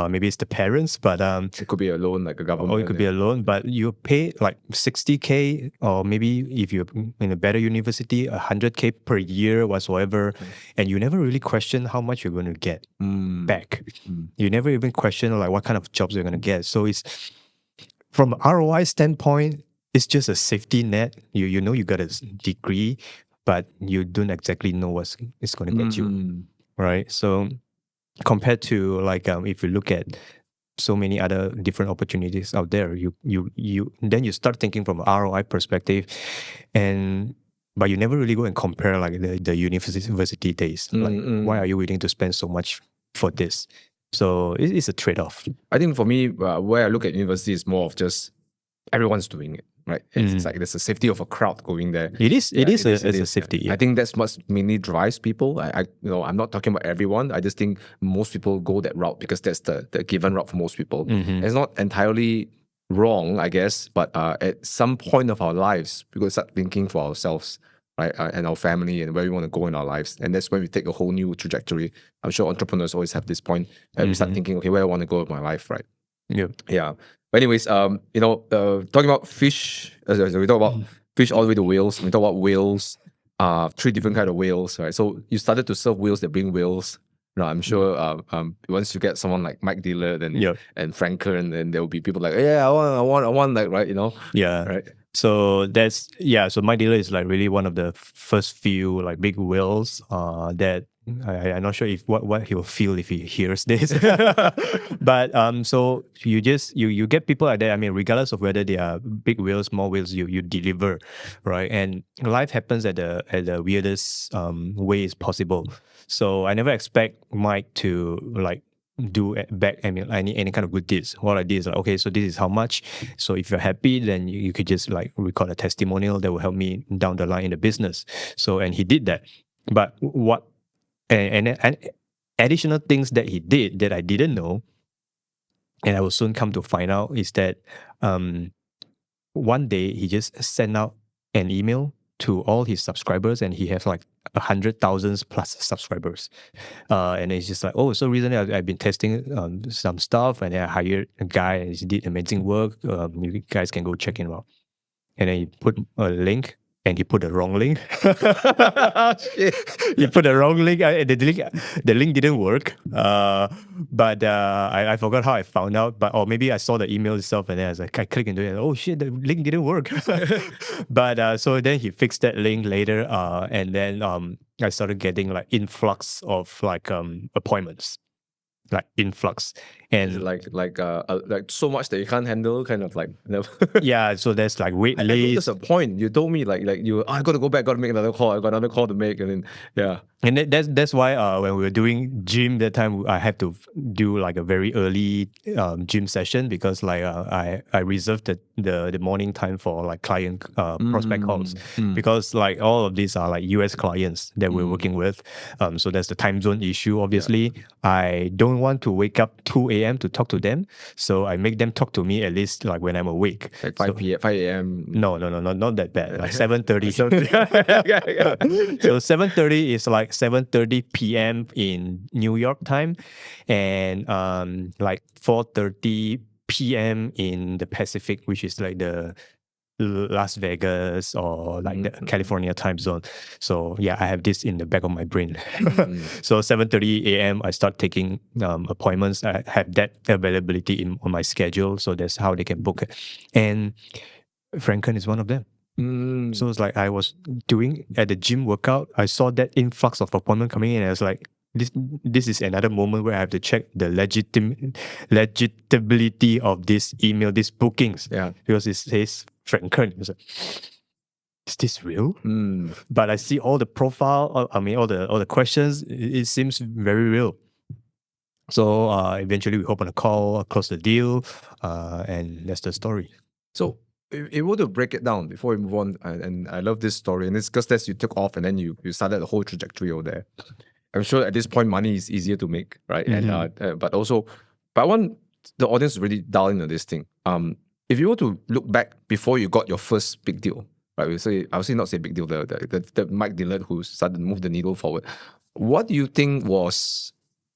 maybe it's the parents, but it could be a loan, like a government. Or it could be a loan, but you pay like 60K, or maybe if you're in a better university, 100K per year whatsoever, and you never really question how much you're going to get back. You never even question like what kind of jobs you're going to get. So it's from ROI standpoint, it's just a safety net. You know you got a degree, but you don't exactly know what it's going to get you. Right. So compared to like if you look at so many other different opportunities out there, you then you start thinking from an ROI perspective, but you never really go and compare like the university days. Like, why are you willing to spend so much for this? So it's a trade-off. I think for me, where I look at university is more of just everyone's doing it. Right, it's like there's a safety of a crowd going there. It is a safety. Yeah. I think that's what mainly drives people. I'm not talking about everyone. I just think most people go that route because that's the given route for most people. It's not entirely wrong, I guess, but at some point of our lives, we start thinking for ourselves, right, and our family and where we want to go in our lives, and that's when we take a whole new trajectory. I'm sure entrepreneurs always have this point where we start thinking, okay, where I want to go with my life, right? Yeah. But anyways, talking about fish, we talk about fish all the way to whales. We talk about whales, 3 different kind of whales, right? So you started to serve whales that bring whales. No, I'm sure once you get someone like Mike Dillard and Franker, and then there will be people like, yeah, I want like, right, Yeah. Right. So so Mike Dillard is like really one of the first few like big whales that I'm not sure if what he will feel if he hears this. But so you get people like that. I mean, regardless of whether they are big whales, small whales, you deliver, right? And life happens at the weirdest ways possible. So I never expect Mike to like do back any kind of good deeds. What I did is like, okay, so this is how much. So if you're happy, then you could just like record a testimonial that will help me down the line in the business. So, and he did that. But what and additional things that he did that I didn't know, and I will soon come to find out, is that one day he just sent out an email to all his subscribers, and he has like 100,000 plus subscribers. And it's just like, oh, so recently I've been testing some stuff, and then I hired a guy, and he did amazing work. You guys can go check him out. And then he put a link, and he put the wrong link. He put the wrong link. The link didn't work. But I forgot how I found out. Or maybe I saw the email itself, and then I was like, I clicked into it. And, oh shit, the link didn't work. But so then he fixed that link later. And then I started getting like influx of like appointments. Like influx, and like so much that you can't handle, kind of like yeah. So there's like wait list. There's a point you told me like you I got to go back, got to make another call. I got another call to make, and then And that's why when we were doing gym that time, I had to do like a very early gym session because like I reserved the morning time for like client prospect calls because like all of these are like US clients that we're working with. So there's the time zone issue. Obviously, I don't want to wake up 2 a.m. to talk to them, so I make them talk to me at least like when I'm awake. Like 5 p.m., 5 a.m. No, not that bad. Like 7:30. 7:30. So 7:30 is like 7:30 p.m. in New York time, and like 4:30 p.m. in the Pacific, which is like the Las Vegas or like the California time zone. So yeah, I have this in the back of my brain. So 7:30 a.m. I start taking appointments. I have that availability on my schedule, so that's how they can book it. And Franken is one of them. So it's like I was doing at the gym workout. I saw that influx of appointment coming in, and I was like, this is another moment where I have to check the legitimacy of this email, these bookings. Yeah. Because it says Franken. Like, is this real? But I see all the profile. I mean, all the questions. It seems very real. So eventually we open a call, close the deal, and that's the story. So, if you were to break it down before we move on, and I love this story, and it's because that's you took off and then you started the whole trajectory over there. I'm sure at this point money is easier to make, right? And but I want the audience to really dial into this thing. If you were to look back before you got your first big deal, right? I'll say not say big deal, the Mike Dillard who started to move the needle forward. What do you think was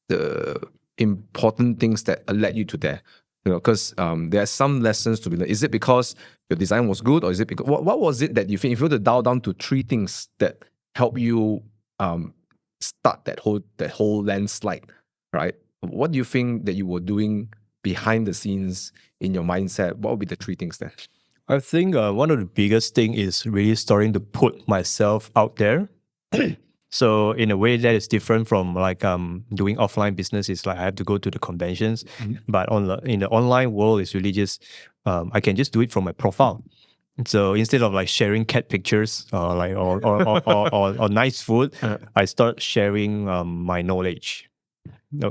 the important things that led you to there? You know, because there are some lessons to be learned. Is it because your design was good, or is it because what was it that you think? If you were to dial down to three things that help you start that whole landslide, right? What do you think that you were doing behind the scenes in your mindset? What would be the three things there? I think one of the biggest thing is really starting to put myself out there. So in a way that is different from like doing offline business. It's like I have to go to the conventions, but in the online world, it's really just I can just do it from my profile. So instead of like sharing cat pictures or nice food, I start sharing my knowledge.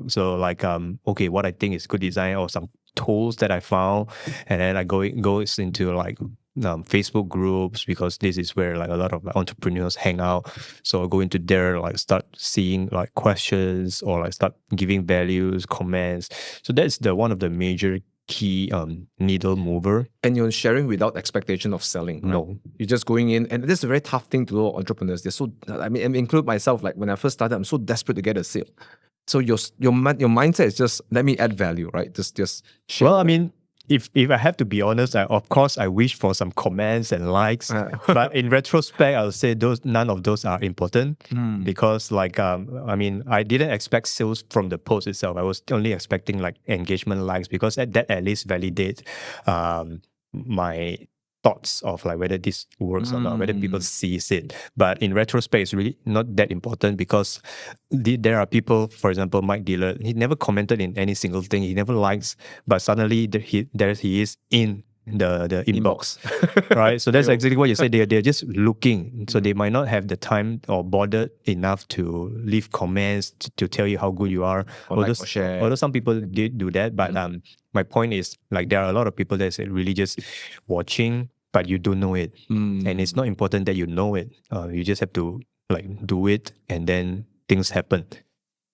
So like okay, what I think is good design or some tools that I found, and then I goes into like Facebook groups because this is where like a lot of like entrepreneurs hang out. So I go into there, like start seeing like questions or like start giving values, comments. So that's one of the major key needle mover. And you're sharing without expectation of selling. Right? No, you're just going in, and this is a very tough thing to do. Entrepreneurs, they're so. I mean, include myself. Like when I first started, I'm so desperate to get a sale. So your mindset is just let me add value, right? Just share. Well, I mean, if I have to be honest, of course I wish for some comments and likes, but in retrospect, I'll say none of those are important because like I mean, I didn't expect sales from the post itself. I was only expecting like engagement likes because that at least validate my thoughts of like whether this works or not, whether people sees it. But in retrospect, it's really not that important because there are people, for example, Mike Dillard, he never commented in any single thing. He never likes, but suddenly there he is in the inbox, right? So that's exactly what you said. They're just looking, so they might not have the time or bothered enough to leave comments to tell you how good you are. Or share. Although some people did do that, but my point is like there are a lot of people that's really just watching, but you don't know it, and it's not important that you know it. You just have to like do it, and then things happen.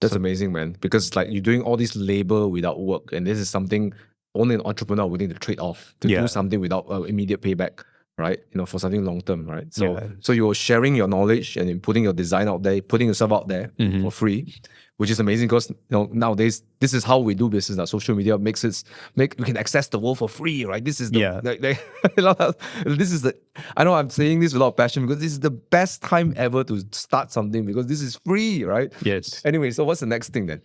That's amazing, man. Because like you're doing all this labor without work, and this is something only an entrepreneur willing to trade off to do something without immediate payback, right? You know, for something long term, right? So you're sharing your knowledge and you're putting your design out there, putting yourself out there for free, which is amazing because you know nowadays this is how we do business. Now social media we can access the world for free, right? This is this is the I know I'm saying this with a lot of passion because this is the best time ever to start something because this is free, right? Yes. Anyway, so what's the next thing then?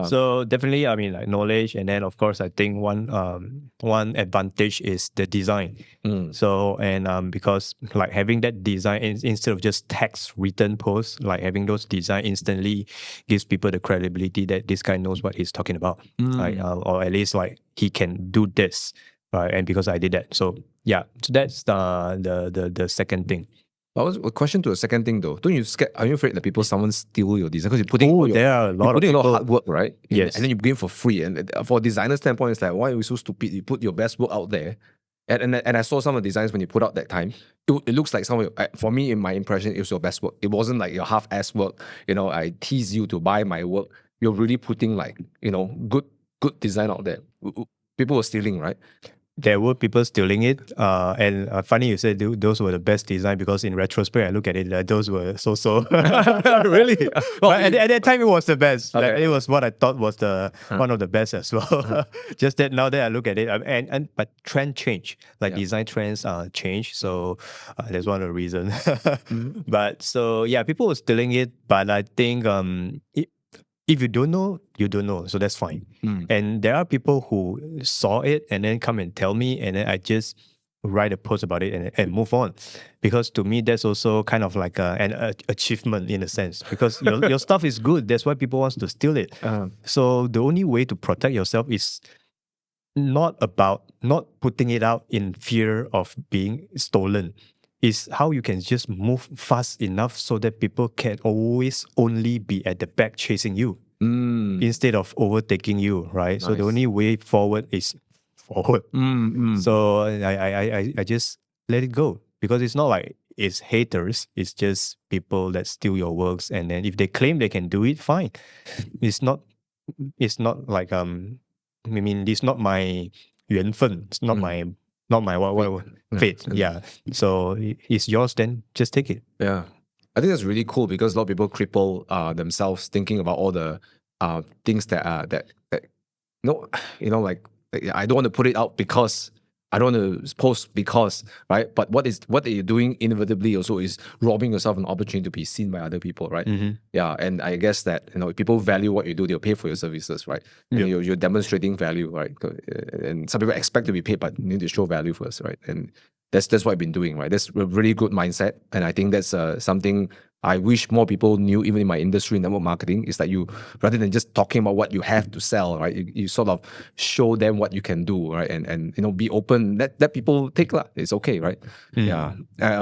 So definitely, I mean, like knowledge, and then of course, I think one advantage is the design. So and because like having that design instead of just text written posts, like having those design instantly gives people the credibility that this guy knows what he's talking about, right? Or at least like he can do this, right? And because I did that, so yeah, so that's the second thing. A question to the second thing though. Don't you scared? Are you afraid that someone steal your design? Because you're putting there are a lot you're of putting a lot of people. hard work, right? Yes. And then you give for free. And for a designer standpoint, it's like, why are we so stupid? You put your best work out there. And I saw some of the designs when you put out that time. It looks like for me, in my impression, it was your best work. It wasn't like your half-ass work. I tease you to buy my work. You're really putting good design out there. People were stealing, right? There were people stealing it, and funny you said those were the best design, because in retrospect I look at it, those were so. Really? But at that time it was the best. Okay. Like, it was what I thought was the one of the best as well. Just that now that I look at it, but trend change, like design trends change. So that's one of the reasons. But so yeah, people were stealing it, but I think if you don't know, you don't know. So that's fine. And there are people who saw it and then come and tell me, and then I just write a post about it and move on. Because to me, that's also kind of like an achievement in a sense. Because your stuff is good. That's why people want to steal it. So the only way to protect yourself is not about not putting it out in fear of being stolen. Is how you can just move fast enough so that people can always only be at the back chasing you instead of overtaking you, right? Nice. So the only way forward is forward. So I just let it go, because it's not like it's haters. It's just people that steal your works, and then if they claim they can do it, fine. It's not like it's not my 缘分. It's not my what fate. Yeah. So it's yours, then just take it. Yeah. I think that's really cool, because a lot of people cripple themselves thinking about all the things that like I don't want to put it out because I don't want to post because, right? But what you're doing inevitably also is robbing yourself an opportunity to be seen by other people, right? Yeah, and I guess that if people value what you do, they'll pay for your services, right? Yep. You're demonstrating value, right? And some people expect to be paid, but you need to show value first, right? And that's what I've been doing, right? That's a really good mindset, and I think that's something I wish more people knew, even in my industry, network marketing, is that you, rather than just talking about what you have to sell, right? You sort of show them what you can do, right? And be open. Let people take that. It's okay, right? Yeah.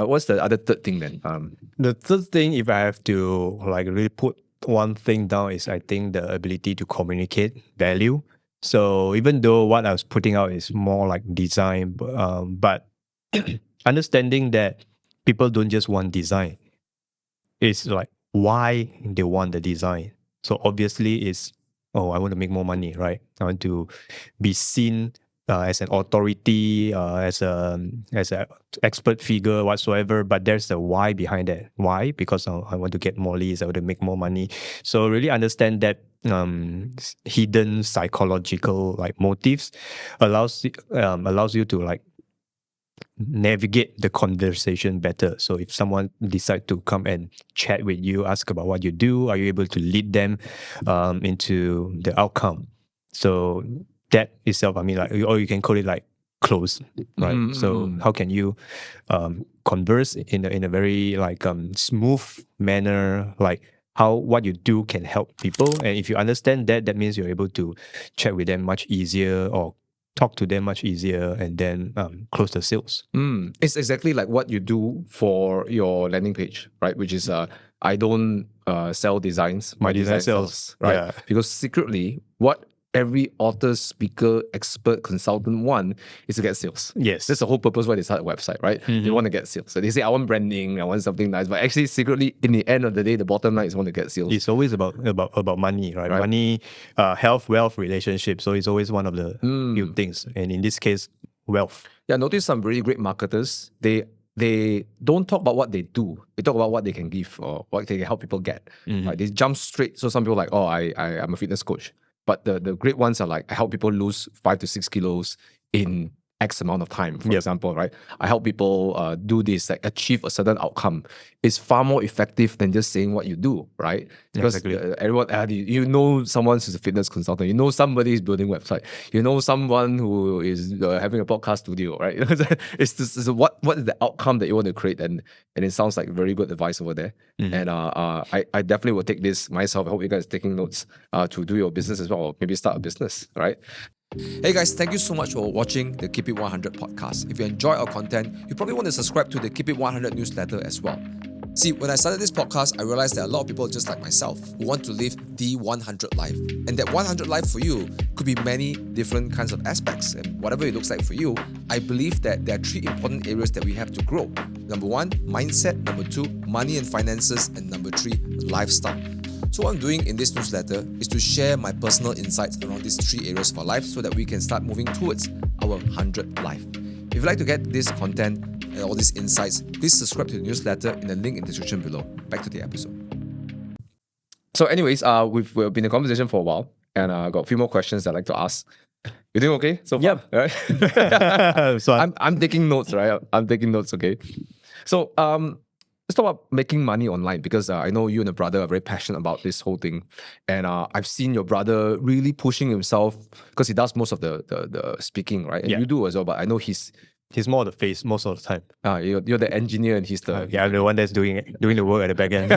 What's the other third thing then? The third thing, if I have to like really put one thing down, is I think the ability to communicate value. So even though what I was putting out is more like design, but understanding that people don't just want design. It's like why they want the design. So obviously it's, I want to make more money, right? I want to be seen as an authority, as a expert figure whatsoever. But there's a why behind that. Why? Because I want to get more leads. I want to make more money. So really understand that hidden psychological like motives allows you to like navigate the conversation better. So if someone decides to come and chat with you, ask about what you do, are you able to lead them into the outcome? So that itself, or you can call it like close, right? So how can you converse in a very like smooth manner, like how what you do can help people? And if you understand that, that means you're able to chat with them much easier, or talk to them much easier, and then close the sales. It's exactly like what you do for your landing page, right? Which is I don't sell designs. My design sells, right? Yeah. Because secretly, what every author, speaker, expert, consultant want is to get sales. Yes. That's the whole purpose why they start a website, right? They want to get sales. So they say, I want branding, I want something nice. But actually, secretly, in the end of the day, the bottom line is want to get sales. It's always about money, right? Money, health, wealth, relationship. So it's always one of the few things. And in this case, wealth. Yeah, notice some really great marketers, they don't talk about what they do. They talk about what they can give or what they can help people get. Right? They jump straight. So some people are like, I'm a fitness coach. But the great ones are like, I help people lose 5 to 6 kilos in X amount of time, for example, right? I help people do this, like achieve a certain outcome. It's far more effective than just saying what you do, right? Because everyone, you know someone who's a fitness consultant, you know somebody is building a website, you know someone who is having a podcast studio, right? It's what is the outcome that you want to create, and it sounds like very good advice over there. And I definitely will take this myself. I hope you guys are taking notes to do your business as well, or maybe start a business, right? Hey guys, thank you so much for watching the Keep It 100 podcast. If you enjoy our content, you probably want to subscribe to the Keep It 100 newsletter as well. See, when I started this podcast, I realized that a lot of people just like myself who want to live the 100 life. And that 100 life for you could be many different kinds of aspects. And whatever it looks like for you, I believe that there are 3 important areas that we have to grow. Number 1, mindset. Number 2, money and finances. And number 3, lifestyle. So what I'm doing in this newsletter is to share my personal insights around these 3 areas of our life so that we can start moving towards our 100th life. If you'd like to get this content and all these insights, please subscribe to the newsletter in the link in the description below. Back to the episode. So anyways, we've been in a conversation for a while and I got a few more questions I'd like to ask. You doing okay so far? Yep. Right? So I'm taking notes, right? I'm taking notes, okay? So let's talk about making money online because I know you and your brother are very passionate about this whole thing. And I've seen your brother really pushing himself because he does most of the speaking, right? And Yeah. you do as well, but I know he's more the face most of the time. you're the engineer and he's the Yeah, I'm the one that's doing the work at the back end.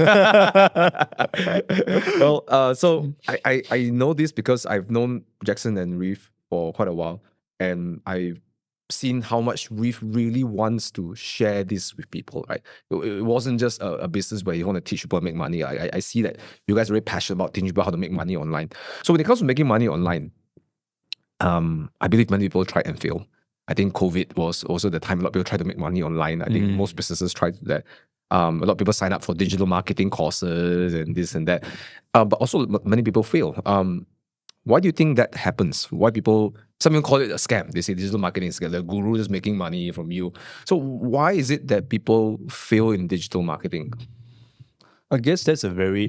well, so I know this because I've known Jackson and Reef for quite a while, and I've seen how much Reef really wants to share this with people, right? It wasn't just a business where you want to teach people how to make money. I see that you guys are very passionate about teaching people how to make money online. So when it comes to making money online, I believe many people try and fail. I think COVID was also the time a lot of people tried to make money online. I think most businesses tried to do that. A lot of people sign up for digital marketing courses and this and that. But also many people fail. Why do you think that happens? Why some people call it a scam. They say digital marketing is the guru is making money from you. So why is it that people fail in digital marketing? I guess that's a very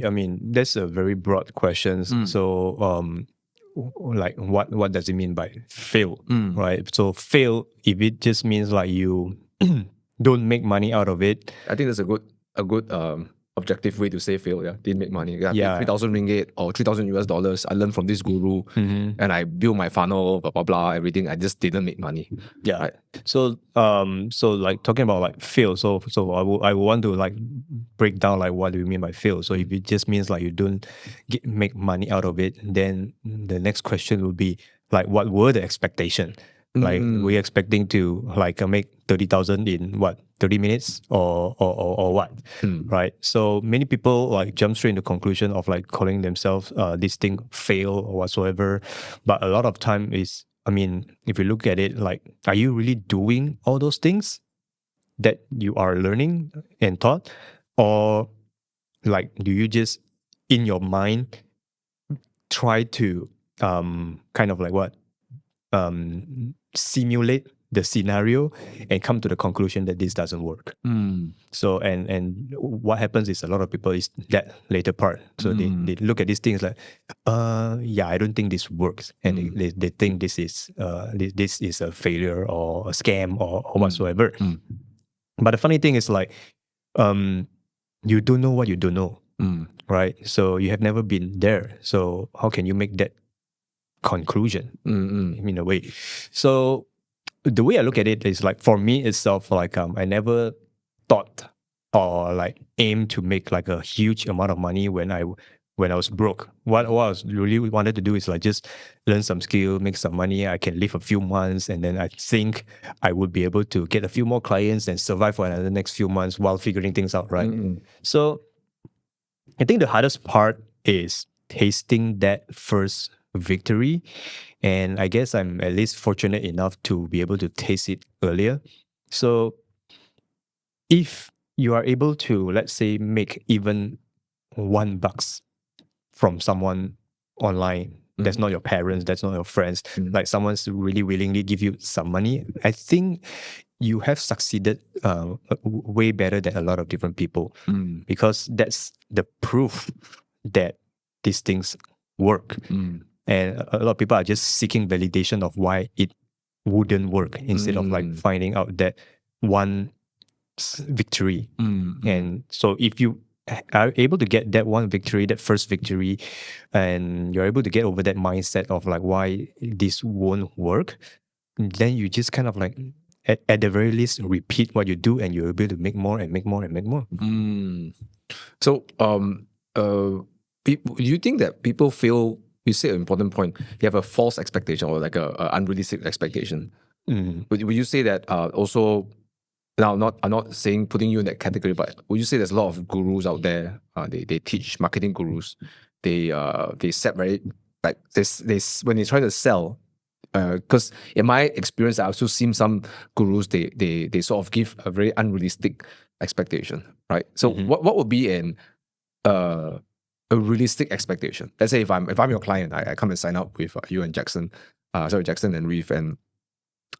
broad question. So like what does it mean by fail, right? So fail, if it just means like you don't make money out of it, I think that's a good objective way to say fail. Yeah, didn't make money. Yeah. 3,000 ringgit or 3,000 US dollars. I learned from this guru and I built my funnel, blah blah blah, everything. I just didn't make money. Yeah. Right. So like talking about like fail. So I would want to like break down like what do you mean by fail. So if it just means like you don't make money out of it, then the next question would be like, what were the expectation? Like we're expecting to like make 30,000 in what 30 minutes or what, right? So many people like jump straight into conclusion of like calling themselves this thing fail or whatsoever, but a lot of time is, I mean, if you look at it, like, are you really doing all those things that you are learning and taught, or like do you just in your mind try to kind of like what simulate the scenario and come to the conclusion that this doesn't work. So and what happens is a lot of people is that later part. So they look at these things like, yeah, I don't think this works, and they think this is a failure or a scam or whatsoever. But the funny thing is like, you don't know what you don't know, right? So you have never been there. So how can you make that conclusion in a way? So the way I look at it is like, for me itself, like I never thought or like aimed to make like a huge amount of money when I was broke. What I was really wanted to do is like just learn some skill, make some money. I can live a few months, and then I think I would be able to get a few more clients and survive for another next few months while figuring things out, right? So I think the hardest part is tasting that first victory. And I guess I'm at least fortunate enough to be able to taste it earlier. So if you are able to, let's say, make even $1 from someone online, that's not your parents, that's not your friends, like someone's really willingly give you some money, I think you have succeeded way better than a lot of different people, because that's the proof that these things work. And a lot of people are just seeking validation of why it wouldn't work instead of like finding out that one victory. And so if you are able to get that one victory, that first victory, and you're able to get over that mindset of like why this won't work, then you just kind of like at the very least repeat what you do, and you're able to make more and make more and make more. So do you think that people fail you say an important point. You have a false expectation or like a unrealistic expectation. Would you say that also? Now, I'm not saying putting you in that category, but would you say there's a lot of gurus out there? They teach marketing gurus. They set very like they when they're trying to sell. Because in my experience, I also seen some gurus. They sort of give a very unrealistic expectation, right? So what would be a realistic expectation? Let's say if I'm your client, I come and sign up with you and Jackson, Jackson and Reeve, and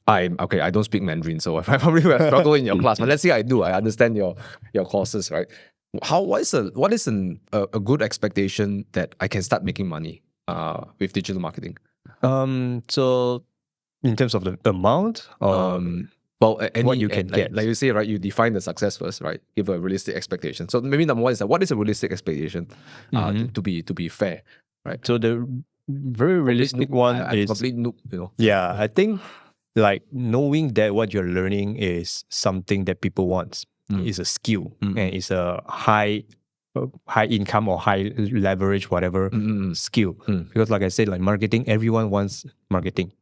I don't speak Mandarin, so if I probably will struggle in your class. But let's say I do. I understand your courses, right? What is a good expectation that I can start making money with digital marketing? So in terms of the amount, well, what you can get, like you say, right? You define the success first, right? Give a realistic expectation. So maybe number one is that what is a realistic expectation to be fair, right? So the very realistic one is complete noob, you know. Yeah, I think like knowing that what you're learning is something that people want, is a skill, and it's a high income or high leverage, whatever skill. Because like I said, like marketing, everyone wants marketing.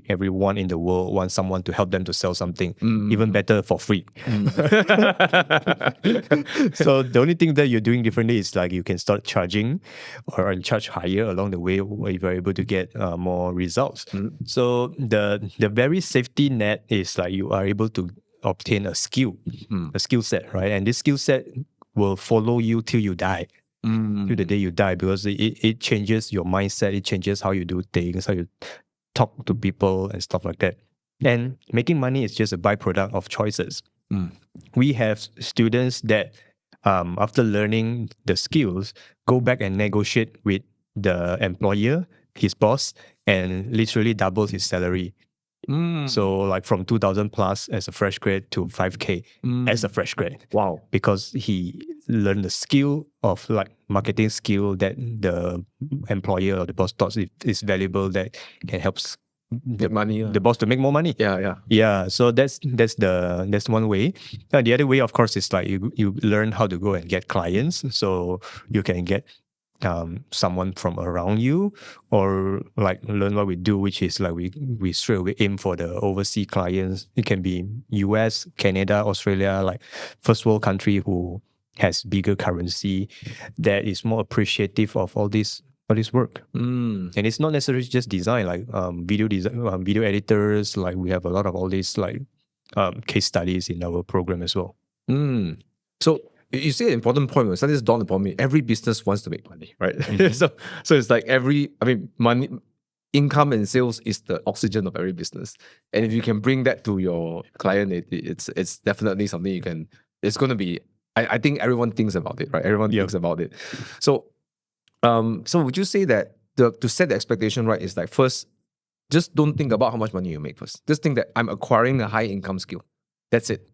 Everyone in the world wants someone to help them to sell something, even better for free. So the only thing that you're doing differently is like you can start charging or charge higher along the way where you're able to get more results. So the very safety net is like you are able to obtain a skill set, right? And this skill set will follow you till you die, till the day you die, because it changes your mindset, it changes how you do things, how you talk to people and stuff like that. And making money is just a byproduct of choices. We have students that after learning the skills, go back and negotiate with the employer, his boss, and literally doubles his salary. So like from 2,000 plus as a fresh grad to 5K as a fresh grad. Wow. Because he learned the skill of like marketing skill that the employer or the boss thought is valuable, that can help get money. The boss to make more money. Yeah. So that's one way. The other way, of course, is like you learn how to go and get clients, so you can get someone from around you, or like learn what we do, which is like we straight away aim for the overseas clients. It can be US, Canada, Australia, like first world country who has bigger currency, that is more appreciative of all this work. And it's not necessarily just design, like video editors. Like we have a lot of all these like case studies in our program as well. So you say an important point. When something's dawned upon me, every business wants to make money, right? So it's like money, income and sales is the oxygen of every business. And if you can bring that to your client, it's definitely something you can. It's going to be. I think everyone thinks about it, right? Everyone thinks about it. So would you say that to set the expectation right is like, first, just don't think about how much money you make first. Just think that I'm acquiring a high income skill. That's it.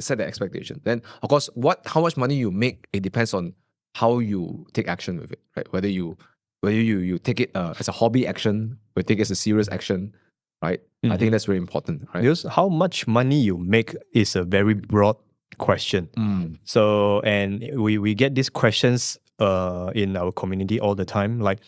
Set the expectation. Then, of course, how much money you make, it depends on how you take action with it, right? Whether you take it as a hobby action, or take it as a serious action, right? I think that's very important, right? Because how much money you make is a very broad question. So, and we get these questions in our community all the time, like,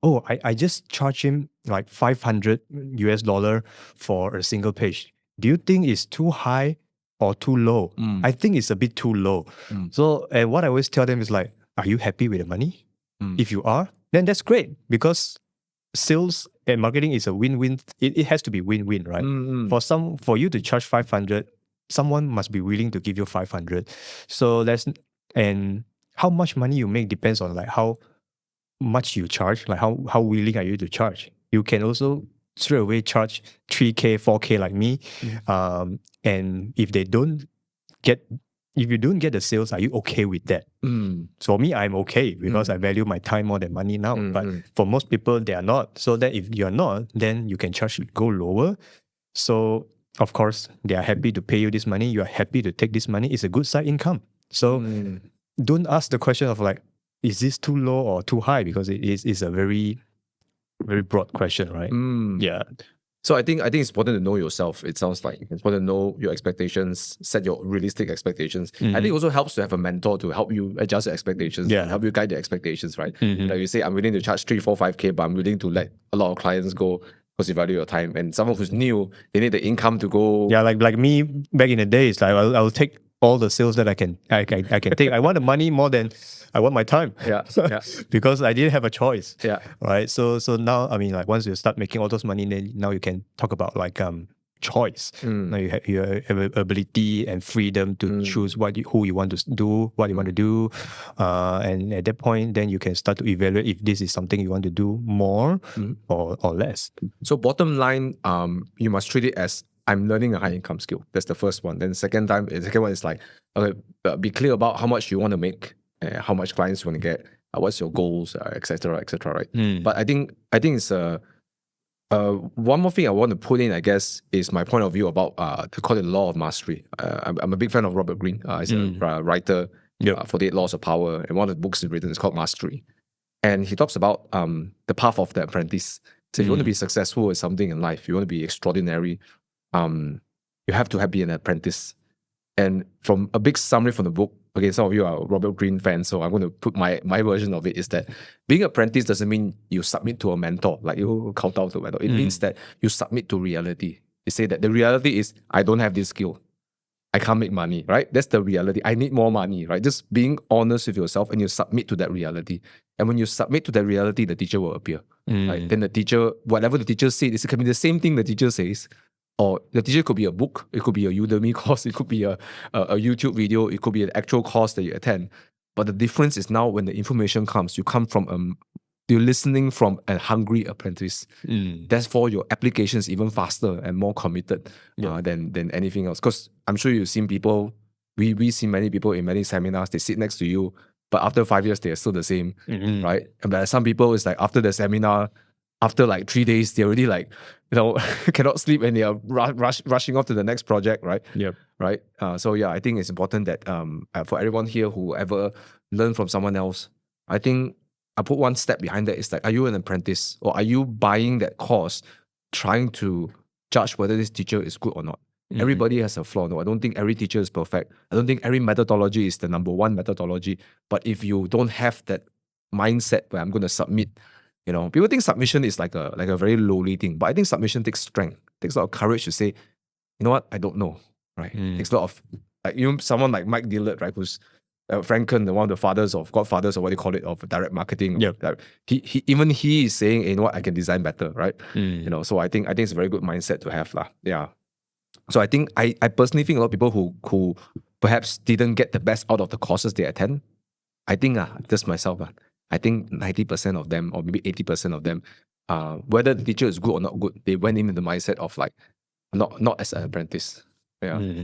oh, I just charge him like $500 for a single page. Do you think it's too high or too low? I think it's a bit too low. So, and what I always tell them is like, are you happy with the money? If you are, then that's great, because sales and marketing is a win-win. It has to be win-win, right? For you to charge 500, someone must be willing to give you 500. So and how much money you make depends on like how much you charge, like how willing are you to charge. You can also straight away charge 3K, 4K like me. And if you don't get the sales, are you okay with that? So for me, I'm okay, because I value my time more than money now. But for most people, they are not. So that if you're not, then you can go lower. So of course, they are happy to pay you this money. You are happy to take this money. It's a good side income. So don't ask the question of like, is this too low or too high? Because it is a very, very broad question, right? Yeah. So I think it's important to know yourself. It sounds like it's important to know your expectations, set your realistic expectations. I think it also helps to have a mentor to help you adjust your expectations, and help you guide your expectations, right? Like you say, I'm willing to charge 3, 4, 5K, but I'm willing to let a lot of clients go because you value your time. And someone who's new, they need the income to go. Yeah, like me back in the days, like I'll take all the sales that I can take. I want the money more than I want my time. Yeah. Because I didn't have a choice. Yeah. Right. So now, I mean, like once you start making all those money, then now you can talk about like choice. Now you have ability and freedom to choose who you want to do, what you want to do, and at that point, then you can start to evaluate if this is something you want to do more or less. So bottom line, you must treat it as I'm learning a high income skill. That's the first one. Then the second one is like, okay, be clear about how much you want to make, how much clients you want to get, what's your goals, etc., right? But I think it's one more thing I want to put in, I guess, is my point of view about to call it law of mastery. I'm a big fan of Robert Greene. He's a writer for the 8 Laws of Power, and one of the books he's written is called Mastery. And he talks about the path of the apprentice. So if you want to be successful at something in life, you want to be extraordinary, you have to be an apprentice. And from a big summary from the book, okay, some of you are Robert Greene fans, so I'm going to put my version of it, is that being an apprentice doesn't mean you submit to a mentor, like you kowtow to a mentor. It means that you submit to reality. You say that the reality is, I don't have this skill. I can't make money, right? That's the reality. I need more money, right? Just being honest with yourself, and you submit to that reality. And when you submit to that reality, the teacher will appear, right? Then the teacher, whatever the teacher says, it can be the same thing the teacher says. Or the teacher could be a book, it could be a Udemy course, it could be a YouTube video, it could be an actual course that you attend. But the difference is now when the information comes, you're listening from a hungry apprentice. Therefore, your application is even faster and more committed than anything else. Because I'm sure you've seen people, we see many people in many seminars, they sit next to you, but after 5 years, they're still the same, right? And but some people, it's like after the seminar, after like 3 days, they're already like, cannot sleep, and they are rushing off to the next project, right? Right. So yeah, I think it's important that for everyone here who ever learn from someone else, I think I put one step behind that. It's like, are you an apprentice, or are you buying that course, trying to judge whether this teacher is good or not? Everybody has a flaw. No, I don't think every teacher is perfect. I don't think every methodology is the number one methodology. But if you don't have that mindset where I'm going to submit, people think submission is like a very lowly thing, but I think submission takes strength. It takes a lot of courage to say, you know what, I don't know, right? It takes a lot of, like, someone like Mike Dillard, right, who's Franken, one of the godfathers, or what do you call it, of direct marketing. He is saying, hey, you know what, I can design better, right? So I think it's a very good mindset to have, lah. Yeah. So I think I personally think a lot of people who perhaps didn't get the best out of the courses they attend, I think just myself, I think 90% of them, or maybe 80% of them, whether the teacher is good or not good, they went in with the mindset of like, not as an apprentice. Yeah.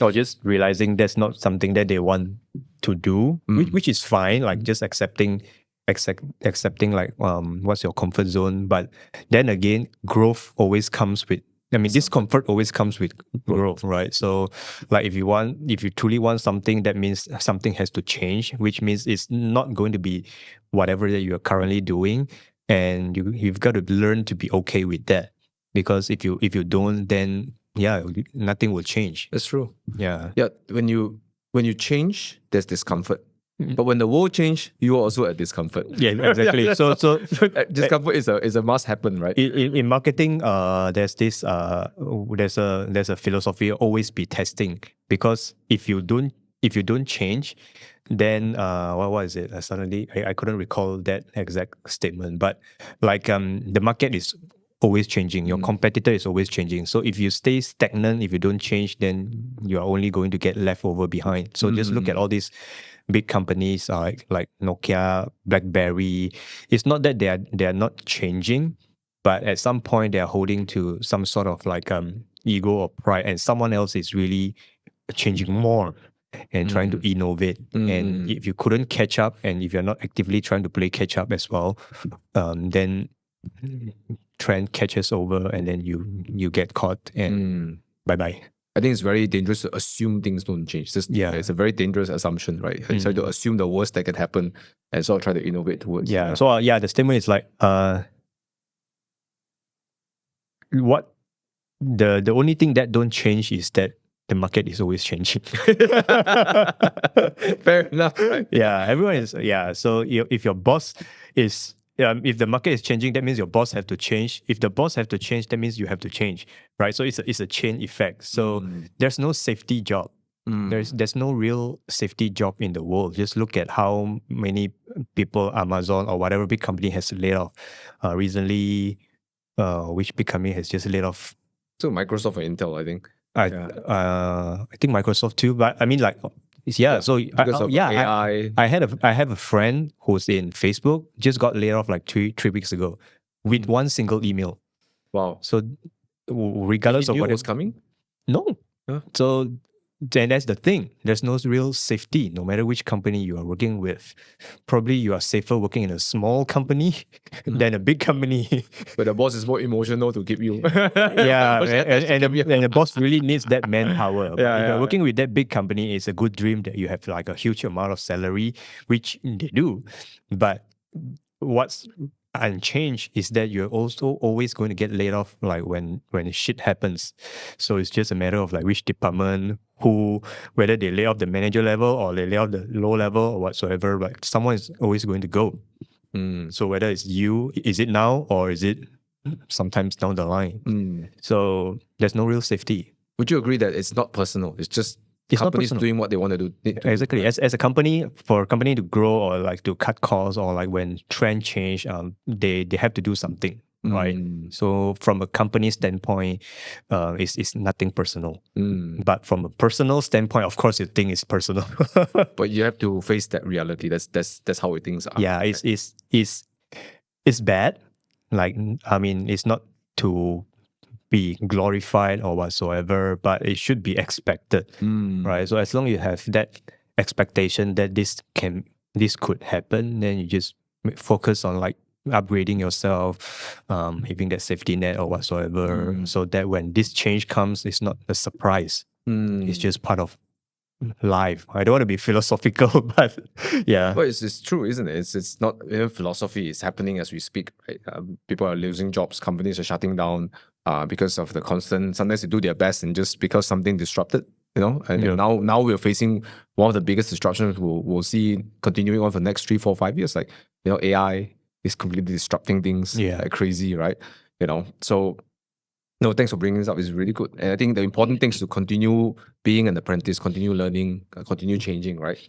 Or just realizing that's not something that they want to do, which is fine, like just accepting like what's your comfort zone. But then again, growth always comes with, discomfort always comes with growth, right? So like if you truly want something, that means something has to change, which means it's not going to be whatever that you are currently doing, and you've got to learn to be okay with that. Because if you don't, then nothing will change. That's true. Yeah. When you change, there's discomfort. But when the world change, you are also at discomfort. Yeah, exactly. So discomfort is a must happen, right? In marketing, there's this there's a philosophy, always be testing. Because if you don't change, then what is it? Suddenly I couldn't recall that exact statement. But like the market is always changing. Your competitor is always changing. So if you stay stagnant, if you don't change, then you are only going to get left over behind. So just look at all these big companies like Nokia, BlackBerry. It's not that they are not changing, but at some point they are holding to some sort of like ego or pride, and someone else is really changing more and trying to innovate. And if you couldn't catch up, and if you're not actively trying to play catch up as well, then trend catches over, and then you get caught, and bye-bye. I think it's very dangerous to assume things don't change. It's a very dangerous assumption, right? It's like to assume the worst that can happen and sort of try to innovate towards. Yeah. So the statement is like, what the only thing that don't change is that the market is always changing. Fair enough, right? Yeah, everyone is. Yeah, so if your boss is, if the market is changing, that means your boss have to change. If the boss have to change, that means you have to change, right? So it's a chain effect. So there's no safety job. There's no real safety job in the world. Just look at how many people Amazon or whatever big company has laid off recently. Which big company has just laid off? So Microsoft or Intel, I think. I think Microsoft too. But I mean, like, yeah. So because of AI. I have a friend who's in Facebook, just got laid off like three weeks ago, with one single email. Wow. So regardless He of knew what it was coming? no. Huh? So then that's the thing. There's no real safety, no matter which company you are working with. Probably you are safer working in a small company than a big company. But the boss is more emotional to keep you. Yeah, and the boss really needs that manpower. But if you're yeah. working with that big company, it's a good dream that you have like a huge amount of salary, which they do. But what's unchanged is that you're also always going to get laid off like when shit happens. So it's just a matter of like which department, whether they lay off the manager level or they lay off the low level or whatsoever, like someone is always going to go. So whether it's you, is it now or is it sometimes down the line? So there's no real safety. Would you agree that it's not personal? It's just It's not companies personal. doing what they want to do. Exactly. As a company, for a company to grow or like to cut costs or like when trend change, they have to do something, right? So from a company standpoint, it's nothing personal. But from a personal standpoint, of course, you think it's personal. But you have to face that reality. That's how things are. Yeah, it's bad. Like, I mean, it's not to be glorified or whatsoever, but it should be expected, right? So as long as you have that expectation that this could happen, then you just focus on like upgrading yourself, having that safety net or whatsoever, so that when this change comes, it's not a surprise. It's just part of life. I don't want to be philosophical, but yeah. Well, it's true, isn't it? It's not even philosophy. It's happening as we speak, right? People are losing jobs. Companies are shutting down because of the constant. Sometimes they do their best, and just because something disrupted, And now we're facing one of the biggest disruptions we'll see continuing on for the next 3, 4, 5 years. Like AI is completely disrupting things like crazy, right? So. No, thanks for bringing this up. It's really good. And I think the important thing is to continue being an apprentice, continue learning, continue changing, right?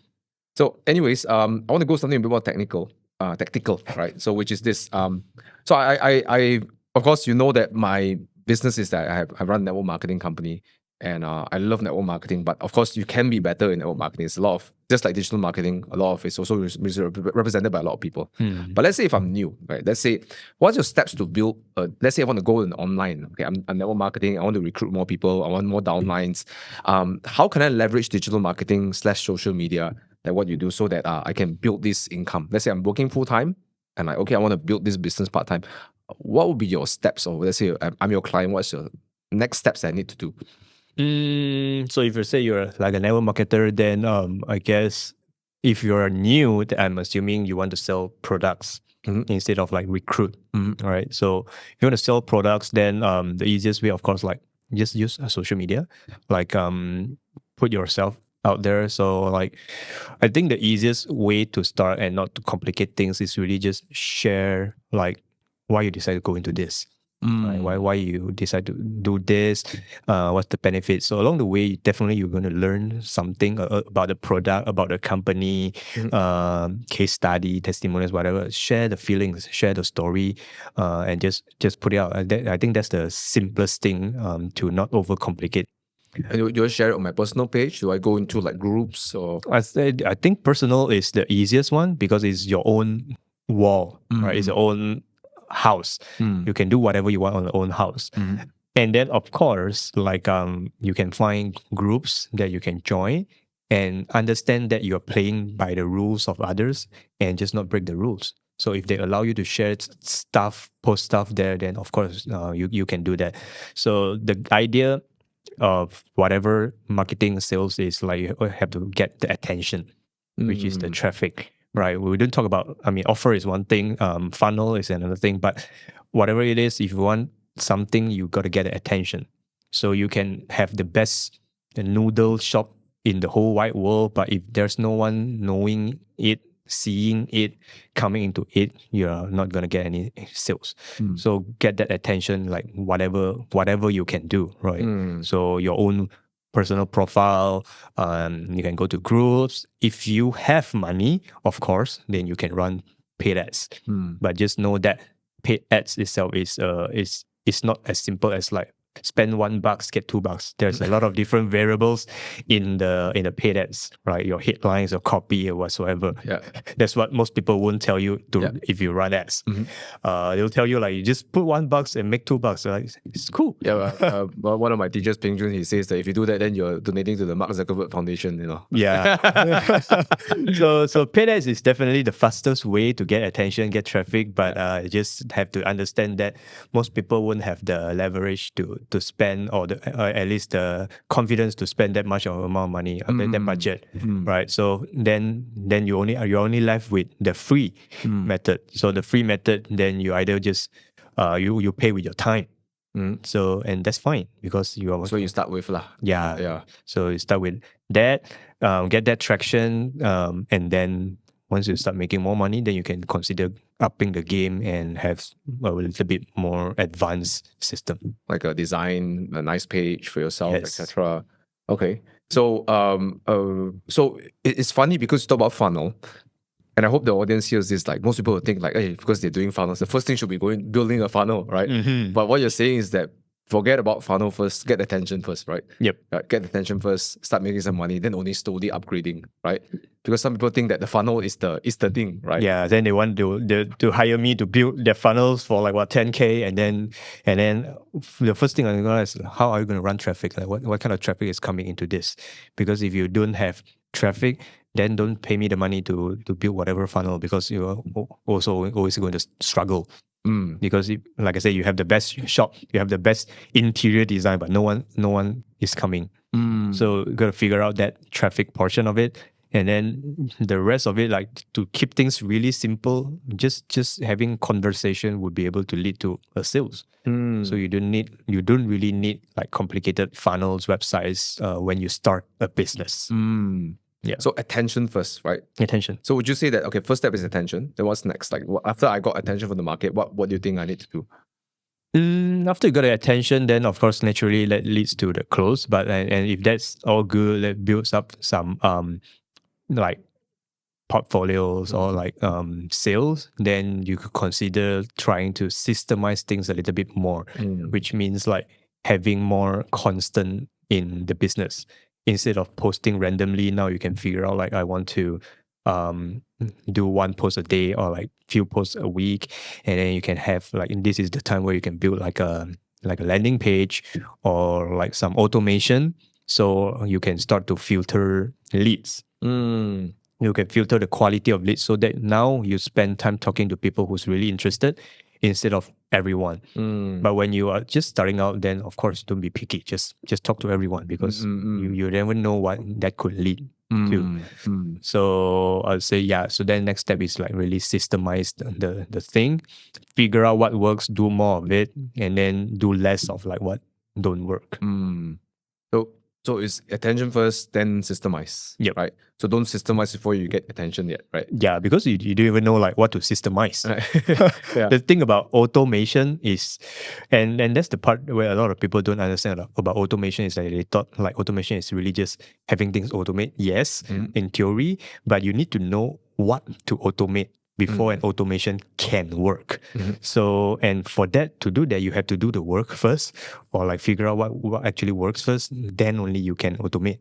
So anyways, I want to go something a bit more tactical, right? So which is this. So I of course, you know that my business is that I run a network marketing company, and I love network marketing, but of course you can be better in network marketing. It's a lot of, just like digital marketing, a lot of it's also represented by a lot of people. But let's say if I'm new, right? Let's say, what's your steps to build, let's say I want to go in online, okay? I'm network marketing, I want to recruit more people, I want more downlines. How can I leverage digital marketing / social media, like what you do, so that I can build this income? Let's say I'm working full-time, and like, okay, I want to build this business part-time. What would be your steps? Or let's say I'm your client, what's your next steps I need to do? So if you say you're like a network marketer, then I guess if you're new, I'm assuming you want to sell products instead of like recruit, right? So if you want to sell products, then the easiest way, of course, like just use social media, like put yourself out there. So like, I think the easiest way to start and not to complicate things is really just share like why you decide to go into this. Right? Why you decide to do this? What's the benefit? So along the way, definitely you're going to learn something about the product, about the company, case study, testimonials, whatever. Share the feelings, share the story, and just put it out. I think that's the simplest thing to not overcomplicate. And do I share it on my personal page? Do I go into like groups or? I think personal is the easiest one because it's your own wall, right? It's your own house. You can do whatever you want on your own house. And then of course, like you can find groups that you can join and understand that you're playing by the rules of others and just not break the rules. So if they allow you to share stuff, post stuff there, then of course you can do that. So the idea of whatever marketing sales is like you have to get the attention, which is the traffic. Right, we didn't talk about. I mean, offer is one thing, funnel is another thing. But whatever it is, if you want something, you got to get attention. So you can have the best noodle shop in the whole wide world, but if there's no one knowing it, seeing it, coming into it, you're not gonna get any sales. So get that attention, like whatever you can do, right? So your own personal profile, you can go to groups. If you have money, of course, then you can run paid ads. But just know that paid ads itself is not as simple as like spend $1, get $2. There's a lot of different variables in the paid ads, right? Your headlines or copy or whatsoever. Yeah. That's what most people won't tell you to if you run ads. They'll tell you like you just put $1 and make $2. Like, it's cool. Yeah, well, one of my teachers, Ping Jun, he says that if you do that, then you're donating to the Mark Zuckerberg Foundation, you know. Yeah. so paid ads is definitely the fastest way to get attention, get traffic, but you just have to understand that most people won't have the leverage to spend or at least the confidence to spend that much of amount of money, that budget, right? So then you're only left with the free method. So the free method, then you either just you pay with your time. So, and that's fine because you are. So you start with lah. Yeah. So you start with that, get that traction, and then once you start making more money, then you can consider upping the game and have a little bit more advanced system. Like a design, a nice page for yourself, Yes. etc. Okay. So so it's funny because you talk about funnel. And I hope the audience hears this. Like most people will think like, hey, because they're doing funnels, the first thing should be building a funnel, right? But what you're saying is that forget about funnel first, get attention first, right? Yep. Get attention first, start making some money, then only slowly upgrading, right? Because some people think that the funnel is the thing, right? Yeah. Then they want to hire me to build their funnels for like what 10K, and then the first thing I'm gonna ask is how are you gonna run traffic? Like what kind of traffic is coming into this? Because if you don't have traffic, then don't pay me the money to build whatever funnel, because you're also always going to struggle. Because like I said, you have the best shop, you have the best interior design, but no one is coming. So you got to figure out that traffic portion of it, and then the rest of it, like to keep things really simple, just having conversation would be able to lead to a sales. So you don't really need like complicated funnels, websites when you start a business. Yeah. So attention first, right? Attention. So would you say that, okay, first step is attention. Then what's next? Like after I got attention from the market, what do you think I need to do? After you got the attention, then of course naturally that leads to the close. But and if that's all good, that builds up some like portfolios or like sales, then you could consider trying to systemize things a little bit more, which means like having more constant in the business. Instead of posting randomly, now you can figure out like I want to do one post a day or like few posts a week, and then you can have like this is the time where you can build like a landing page or like some automation, so you can start to filter leads. You can filter the quality of leads so that now you spend time talking to people who's really interested instead of everyone. But when you are just starting out, then of course don't be picky. Just talk to everyone, because you never know what that could lead to. So I'll say so then next step is like really systemize the thing, figure out what works, do more of it, and then do less of like what don't work. So it's attention first, then systemize. Yep. Right. So don't systemize before you get attention yet, right? Yeah, because you don't even know like what to systemize. The thing about automation is, and that's the part where a lot of people don't understand about automation, is that they thought like automation is really just having things automate. Yes, in theory, but you need to know what to automate before an automation can work. So, and for that, to do that, you have to do the work first, or like figure out what actually works first, then only you can automate.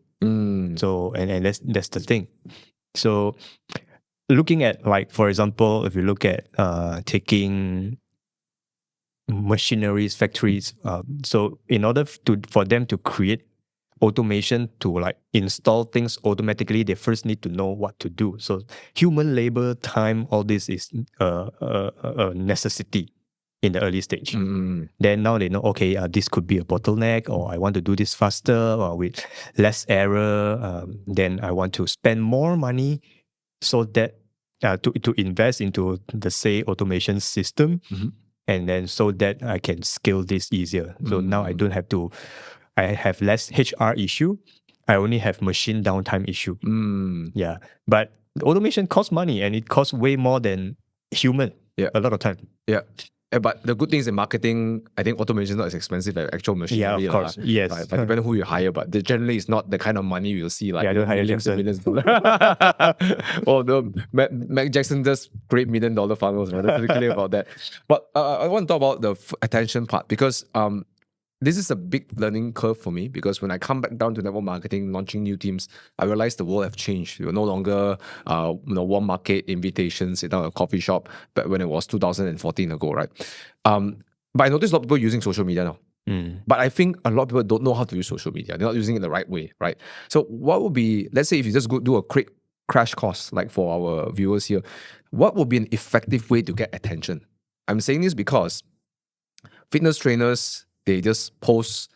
So, and that's the thing. So looking at like, for example, if you look at taking machineries, factories, so in order for them to create automation to like install things automatically, they first need to know what to do. So human labor, time, all this is a necessity in the early stage. Then now they know, okay, this could be a bottleneck, or I want to do this faster or with less error. Then I want to spend more money so that to invest into the say automation system. and then so that I can scale this easier. So now I don't have to, I have less HR issue. I only have machine downtime issue. Yeah. But automation costs money, and it costs way more than human. Yeah. A lot of time. Yeah. But the good thing is in marketing, I think automation is not as expensive as actual machinery. Yeah, of course. Yes. Right? But depending on who you hire, but generally it's not the kind of money you'll see like Yeah, I don't hire millions and Jackson. millions. Oh no, Mac Jackson does great $1 million funnels, right? Let's be clear about that. But I want to talk about the attention part because this is a big learning curve for me because when I come back down to network marketing, launching new teams, I realized the world have changed. You're no longer, warm market invitations in a coffee shop, but when it was 2014 ago, right? But I noticed a lot of people using social media now. But I think a lot of people don't know how to use social media. They're not using it the right way, right? So what would be, let's say if you just go do a quick crash course, like for our viewers here, what would be an effective way to get attention? I'm saying this because fitness trainers, they just post,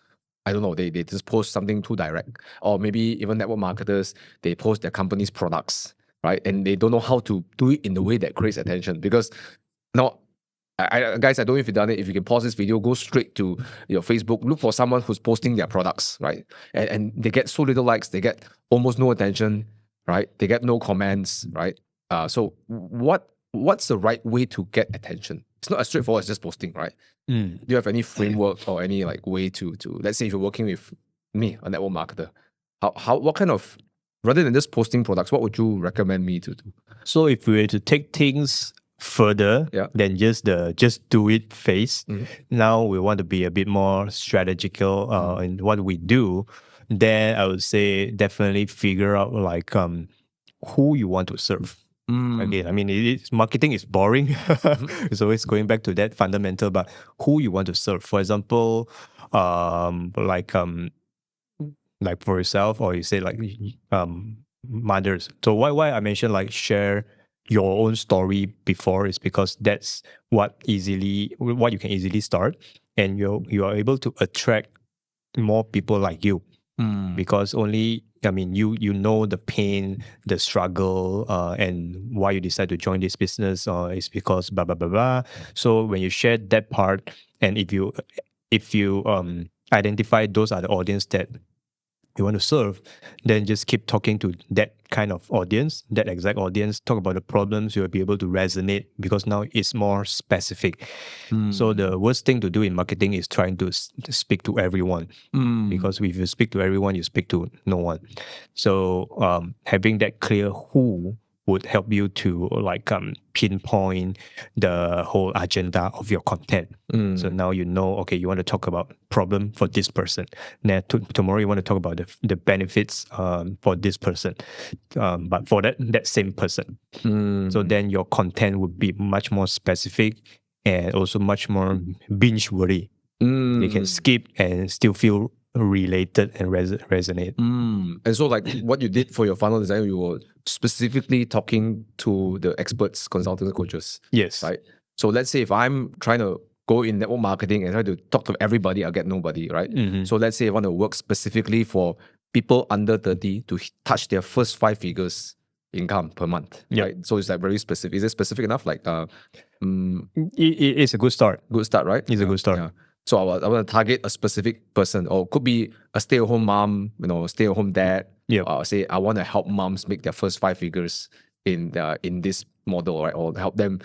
I don't know, they just post something too direct. Or maybe even network marketers, they post their company's products, right? And they don't know how to do it in the way that creates attention. Because now, guys, I don't know if you've done it. If you can pause this video, go straight to your Facebook, look for someone who's posting their products, right? And they get so little likes, they get almost no attention, right? They get no comments, right? So what's the right way to get attention? It's not as straightforward as just posting, right? Do you have any framework or any like way to let's say if you're working with me, a network marketer, what kind of, rather than just posting products, what would you recommend me to do? So if we were to take things further than just the just do it phase, now we want to be a bit more strategical in what we do. Then I would say definitely figure out like who you want to serve. Again, I mean, marketing is boring. It's always going back to that fundamental, but who you want to serve. For example, like for yourself, or you say like mothers. So why I mentioned like share your own story before is because that's what you can easily start, and you are able to attract more people like you. Because only, I mean, you know the pain, the struggle, and why you decide to join this business is because blah blah blah blah. So when you share that part, and if you identify those are the audience that you want to serve, then just keep talking to that kind of audience, that exact audience. Talk about the problems, you'll be able to resonate because now it's more specific. So the worst thing to do in marketing is trying to speak to everyone, because if you speak to everyone, you speak to no one. So having that clear who would help you to like pinpoint the whole agenda of your content. So now you know, okay, you want to talk about problem for this person. Now tomorrow you want to talk about the benefits for this person, but for that same person. So then your content would be much more specific and also much more binge worthy. You can skip and still feel related and resonate. And so like what you did for your funnel design, you were specifically talking to the experts, consultants, coaches. Yes. Right. So let's say if I'm trying to go in network marketing and try to talk to everybody, I'll get nobody, right? So let's say I want to work specifically for people under 30 to touch their first 5 figures income per month, right? So it's like very specific. Is it specific enough? Like, it's a good start. Good start, right? It's a good start. Yeah. So I want to target a specific person, or could be a stay-at-home mom, stay-at-home dad. Say I want to help moms make their first 5 figures in this model, right? Or help them,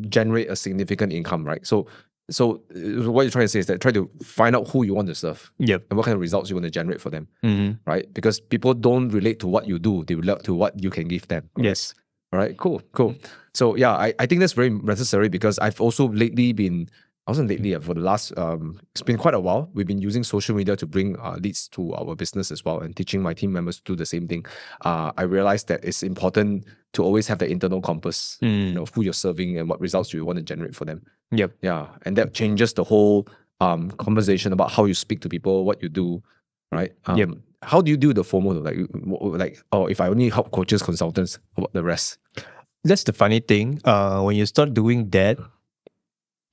generate a significant income, right? So what you're trying to say is that try to find out who you want to serve, and what kind of results you want to generate for them, right? Because people don't relate to what you do; they relate to what you can give them. Right? Yes. All right. Cool. So yeah, I think that's very necessary because I've also lately been. I wasn't lately, for the last, it's been quite a while. We've been using social media to bring leads to our business as well, and teaching my team members to do the same thing. I realized that it's important to always have the internal compass, who you're serving and what results you want to generate for them. Yeah. And that changes the whole conversation about how you speak to people, what you do, right? How do you do the FOMO though? Like, if I only help coaches, consultants, how about the rest? That's the funny thing. When you start doing that,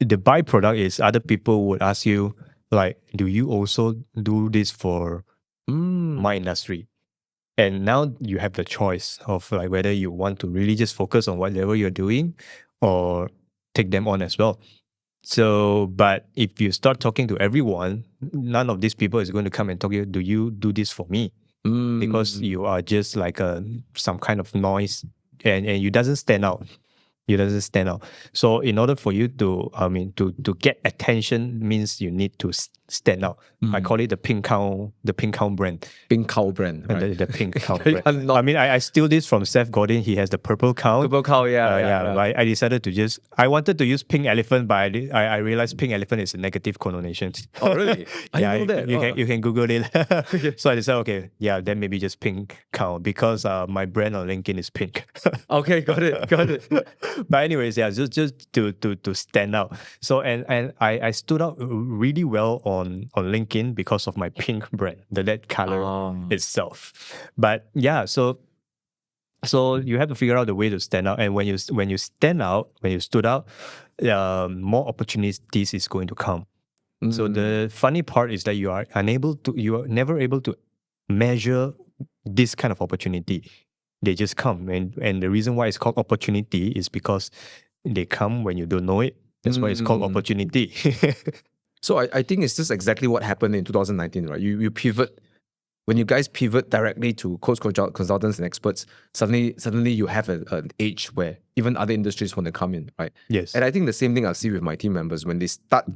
the byproduct is other people would ask you, like, do you also do this for my industry? And now you have the choice of like whether you want to really just focus on whatever you're doing or take them on as well. So, but if you start talking to everyone, none of these people is going to come and talk to you. Do you do this for me? Because you are just like some kind of noise, and you doesn't stand out. You doesn't stand out. So in order for you to, to get attention means you need to stand out. I call it the pink cow brand. Pink cow brand, right? The pink cow You brand. cannot- I mean, I steal this from Seth Godin. He has the purple cow. Purple cow, yeah. But I decided to I wanted to use pink elephant, but I realized pink elephant is a negative connotation. Oh, really? I Yeah, didn't know that. you can Google it. So I decided, okay, yeah, then maybe just pink cow because my brand on LinkedIn is pink. Okay, got it. But anyways, yeah, just to stand out. So and I stood out really well on LinkedIn because of my pink brand, that color itself. But yeah, so you have to figure out the way to stand out, and when you stand out, when you stood out, more opportunities is going to come. So the funny part is that you are never able to measure this kind of opportunity. They just come, and the reason why it's called opportunity is because they come when you don't know it. That's why it's called opportunity. So I think it's just exactly what happened in 2019, right? You pivot. When you guys pivot directly to coach consultants and experts, suddenly you have an age where even other industries want to come in, right? Yes. And I think the same thing I see with my team members when they start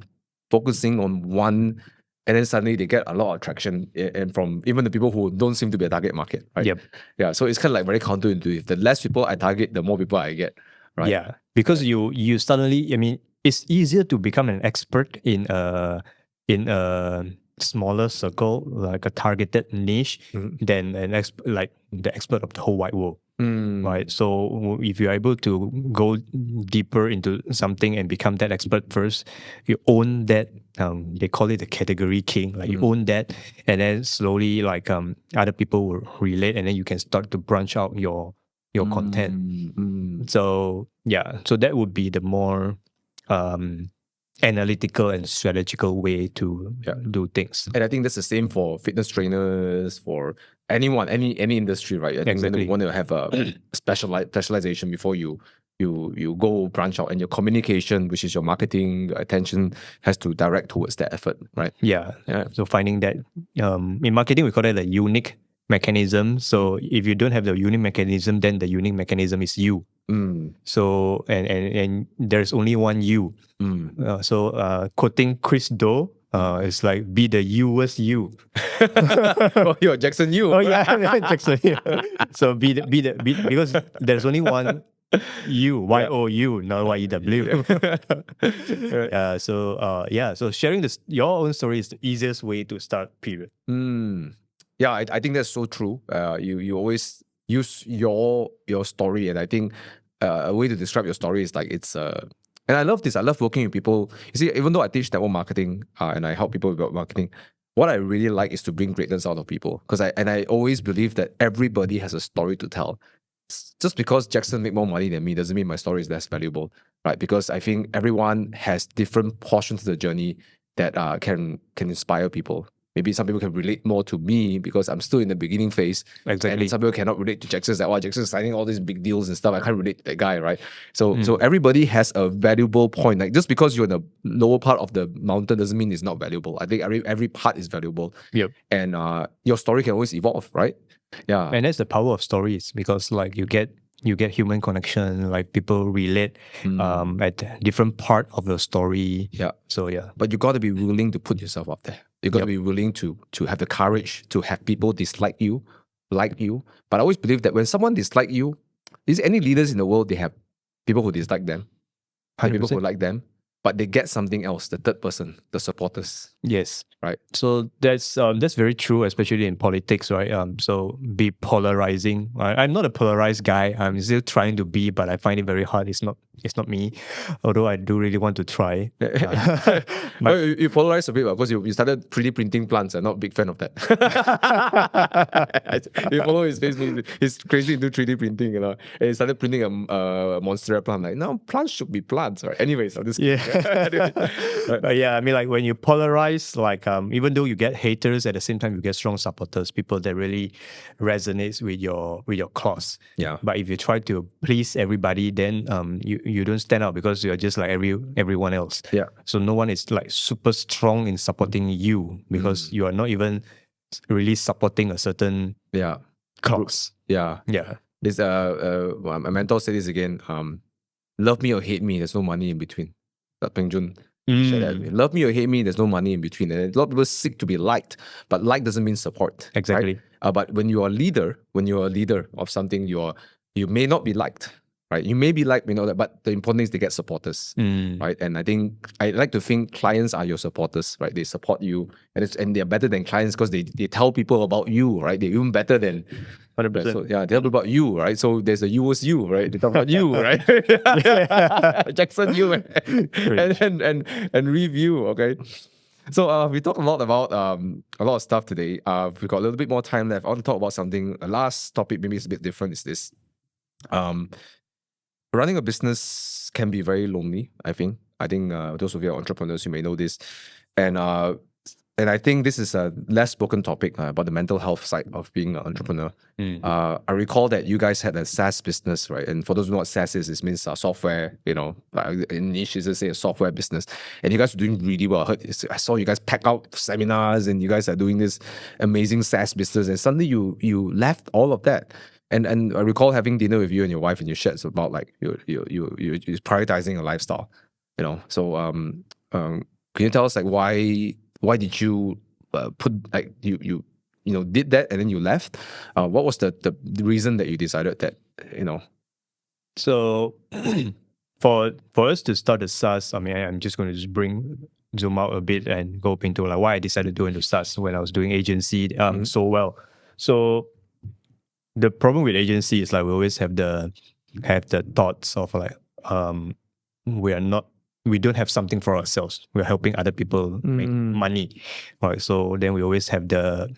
focusing on one, and then suddenly they get a lot of traction, and from even the people who don't seem to be a target market, right? Yep. Yeah. So it's kind of like very counterintuitive. The less people I target, the more people I get, right? Yeah, because you suddenly, I mean, it's easier to become an expert in a smaller circle, like a targeted niche, than like the expert of the whole wide world. Right. So if you're able to go deeper into something and become that expert first, you own that. They call it the category king. Like you own that, and then slowly, like other people will relate, and then you can start to branch out your content. So yeah, so that would be the more analytical and strategical way to do things. And I think that's the same for fitness trainers, for anyone, any industry, right? I think Exactly. you want to have a specialization before you go branch out, and your communication, which is your marketing, your attention, has to direct towards that effort, right? Yeah. So finding that in marketing we call it a unique mechanism. So if you don't have the unique mechanism, then the unique mechanism is you. So and there's only one you. So quoting Chris Do, it's like be the youest you. Oh, you're Jackson Yu. Oh yeah, Jackson Yu. So be because there's only one you, Y-O-U, not Y-E-W. So sharing your own story is the easiest way to start, period. Yeah, I think that's so true. You always use your story, and I think a way to describe your story is like and I love this. I love working with people. You see, even though I teach network marketing and I help people with marketing, what I really like is to bring greatness out of people. Because I always believe that everybody has a story to tell. Just because Jackson make more money than me doesn't mean my story is less valuable, right? Because I think everyone has different portions of the journey that can inspire people. Maybe some people can relate more to me because I'm still in the beginning phase. Exactly. And some people cannot relate to Jackson. It's like, Jackson's signing all these big deals and stuff. I can't relate to that guy, right? So everybody has a valuable point. Like just because you're in the lower part of the mountain doesn't mean it's not valuable. I think every part is valuable. Yep. And your story can always evolve, right? Yeah. And that's the power of stories, because like you get human connection, like people relate at different part of the story. Yeah. So yeah. But you got to be willing to put yourself out there. You got to be willing to have the courage to have people dislike you, like you. But I always believe that when someone dislike you, is any leaders in the world, they have people who dislike them, and people who like them, but they get something else, the third person, the supporters. Yes. Right. So that's very true, especially in politics, right? So be polarizing. I'm not a polarized guy. I'm still trying to be, but I find it very hard. It's not me, although I do really want to try. You polarized a bit because you started 3D printing plants. I'm not a big fan of that. You follow his Facebook, he's crazy into 3D printing, and he started printing a monstera plant. Like, no, plants should be plants, right? Anyways, I'm just Yeah. But yeah, I mean, like when you polarize, like even though you get haters, at the same time you get strong supporters, people that really resonates with your cause. Yeah. But if you try to please everybody, then you don't stand out because you're just like everyone else. Yeah. So no one is like super strong in supporting you because you are not even really supporting a certain Yeah. cause. Yeah. Yeah. This my mentor said this again. Love me or hate me, there's no money in between. Peng Jun shared that with me. Love me or hate me, there's no money in between. And a lot of people seek to be liked, but like doesn't mean support. Exactly. Right? But when you're a leader of something, you may not be liked. Right? You may be liked, may not, but the important thing is they get supporters. Right? And I think I like to think clients are your supporters, right? They support you, and they're better than clients because they tell people about you, right? They're even better than 100%. So yeah, they tell people about you, right? So there's a you was you, right? They talk about you, right? Jackson, you and review, okay. So we talked a lot about a lot of stuff today. We've got a little bit more time left. I want to talk about something. The last topic, maybe it's a bit different, is this. Running a business can be very lonely, I think. Those of you are entrepreneurs, you may know this. And I think this is a less spoken topic about the mental health side of being an entrepreneur. I recall that you guys had a SaaS business, right? And for those who know what SaaS is, it means software, in niche, is to say a software business. And you guys are doing really well. I saw you guys pack out seminars and you guys are doing this amazing SaaS business. And suddenly you left all of that. And I recall having dinner with you and your wife, and you shared about like you're prioritizing your lifestyle, So can you tell us like why did you put like you did that and then you left? What was the reason that you decided that So for us to start the SaaS, I mean, I'm just going to just zoom out a bit and go into like why I decided to go into SaaS when I was doing agency so well. So the problem with agency is like we always have the thoughts of like we don't have something for ourselves. We're helping other people make money. Right. So then we always have the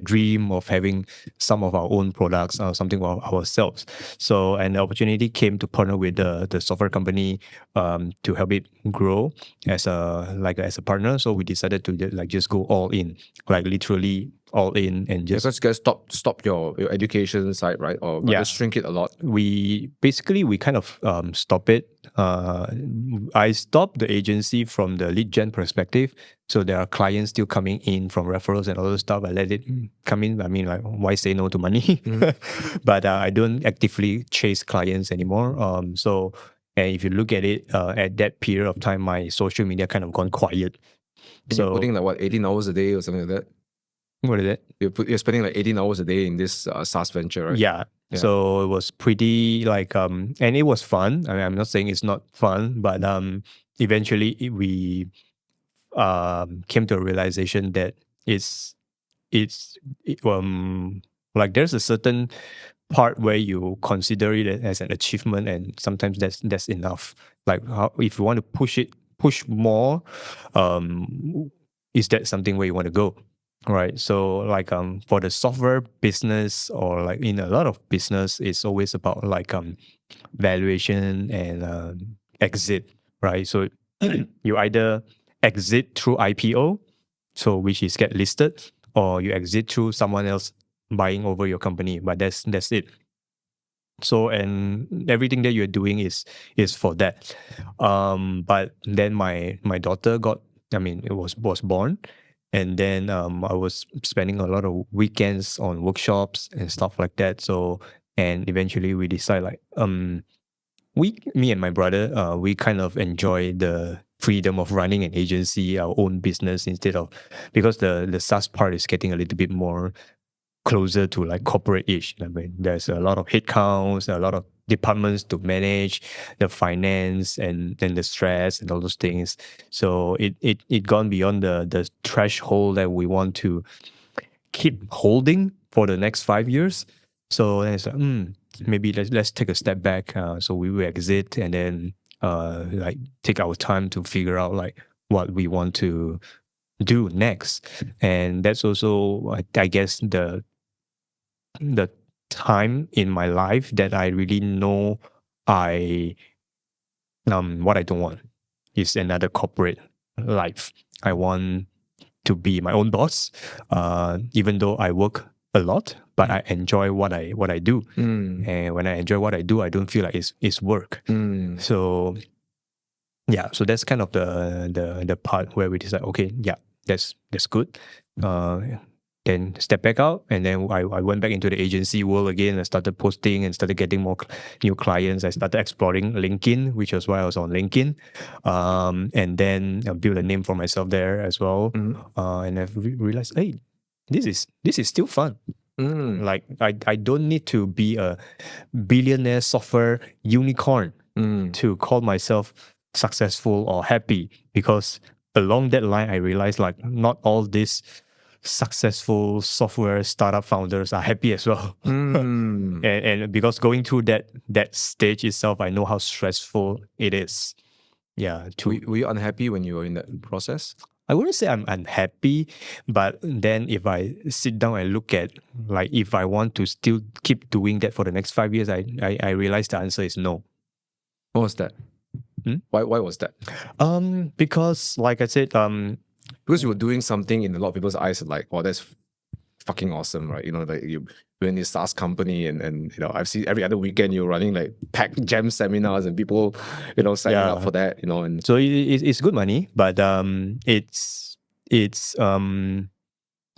dream of having some of our own products or something for ourselves. So and the opportunity came to partner with the software company to help it grow as a partner. So we decided to just go all in, like literally all in, and just because you guys stop your education side, right? Or just shrink it a lot. We kind of stop it. I stopped the agency from the lead gen perspective. So there are clients still coming in from referrals and all those stuff. I let it come in. I mean, like, why say no to money? But I don't actively chase clients anymore. So, and if you look at it, at that period of time, my social media kind of gone quiet. And so you're putting like 18 hours a day or something like that? What is it? You're spending like 18 hours a day in this SaaS venture, right? Yeah. So it was pretty and it was fun. I mean, I'm not saying it's not fun, but eventually we came to a realization that like there's a certain part where you consider it as an achievement, and sometimes that's enough. Like if you want to push more, is that something where you want to go? Right. So like for the software business, or like in a lot of business, it's always about like valuation and exit, right? So you either exit through IPO, so which is get listed, or you exit through someone else buying over your company. But that's it. So and everything that you're doing is for that. But then my daughter was born. And then I was spending a lot of weekends on workshops and stuff like that. So, and eventually we decide me and my brother, we kind of enjoy the freedom of running an agency, our own business, because the SaaS part is getting a little bit more closer to like corporate-ish. I mean, there's a lot of headcounts, a lot of departments to manage, the finance and then the stress and all those things. So it gone beyond the threshold that we want to keep holding for the next 5 years. So then it's like, maybe let's take a step back. So we will exit and then like take our time to figure out like what we want to do next. And that's also, I guess, the time in my life that I really know what I don't want. is another corporate life. I want to be my own boss, even though I work a lot, but I enjoy what I do. And when I enjoy what I do, I don't feel like it's work. So yeah, so that's kind of the part where we decide, okay, yeah, that's good. Then step back out, and then I went back into the agency world again. I started posting and started getting more new clients. I started exploring LinkedIn, which was why I was on LinkedIn, and then I built a name for myself there as well. And I've realized, hey, this is still fun. Like I don't need to be a billionaire software unicorn to call myself successful or happy, because along that line I realized like not all these successful software startup founders are happy as well. and because going through that stage itself, I know how stressful it is. Yeah. Were you unhappy when you were in that process? I wouldn't say I'm unhappy, but then if I sit down and look at like if I want to still keep doing that for the next 5 years, I realize the answer is no. What was that? Why was that? Because like I said, Because you were doing something in a lot of people's eyes, like, oh, that's fucking awesome, right? You know, like you're in this SaaS company, and you know, I've seen every other weekend you're running like packed jam seminars and people, you know, signing up for that, you know, and so it's good money, but it's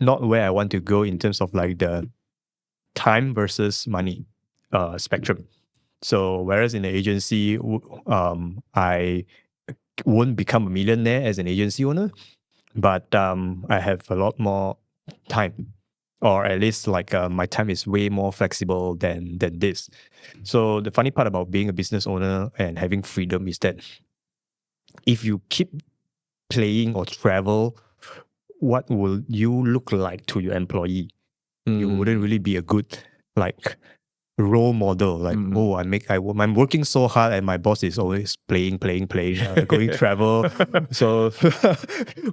not where I want to go in terms of like the time versus money spectrum. So whereas in the agency, I won't become a millionaire as an agency owner, but I have a lot more time, or at least like my time is way more flexible than this. So the funny part about being a business owner and having freedom is that if you keep playing or travel, what will you look like to your employee? You wouldn't really be a good like role model. Like, oh, I'm working so hard and my boss is always playing, going travel. So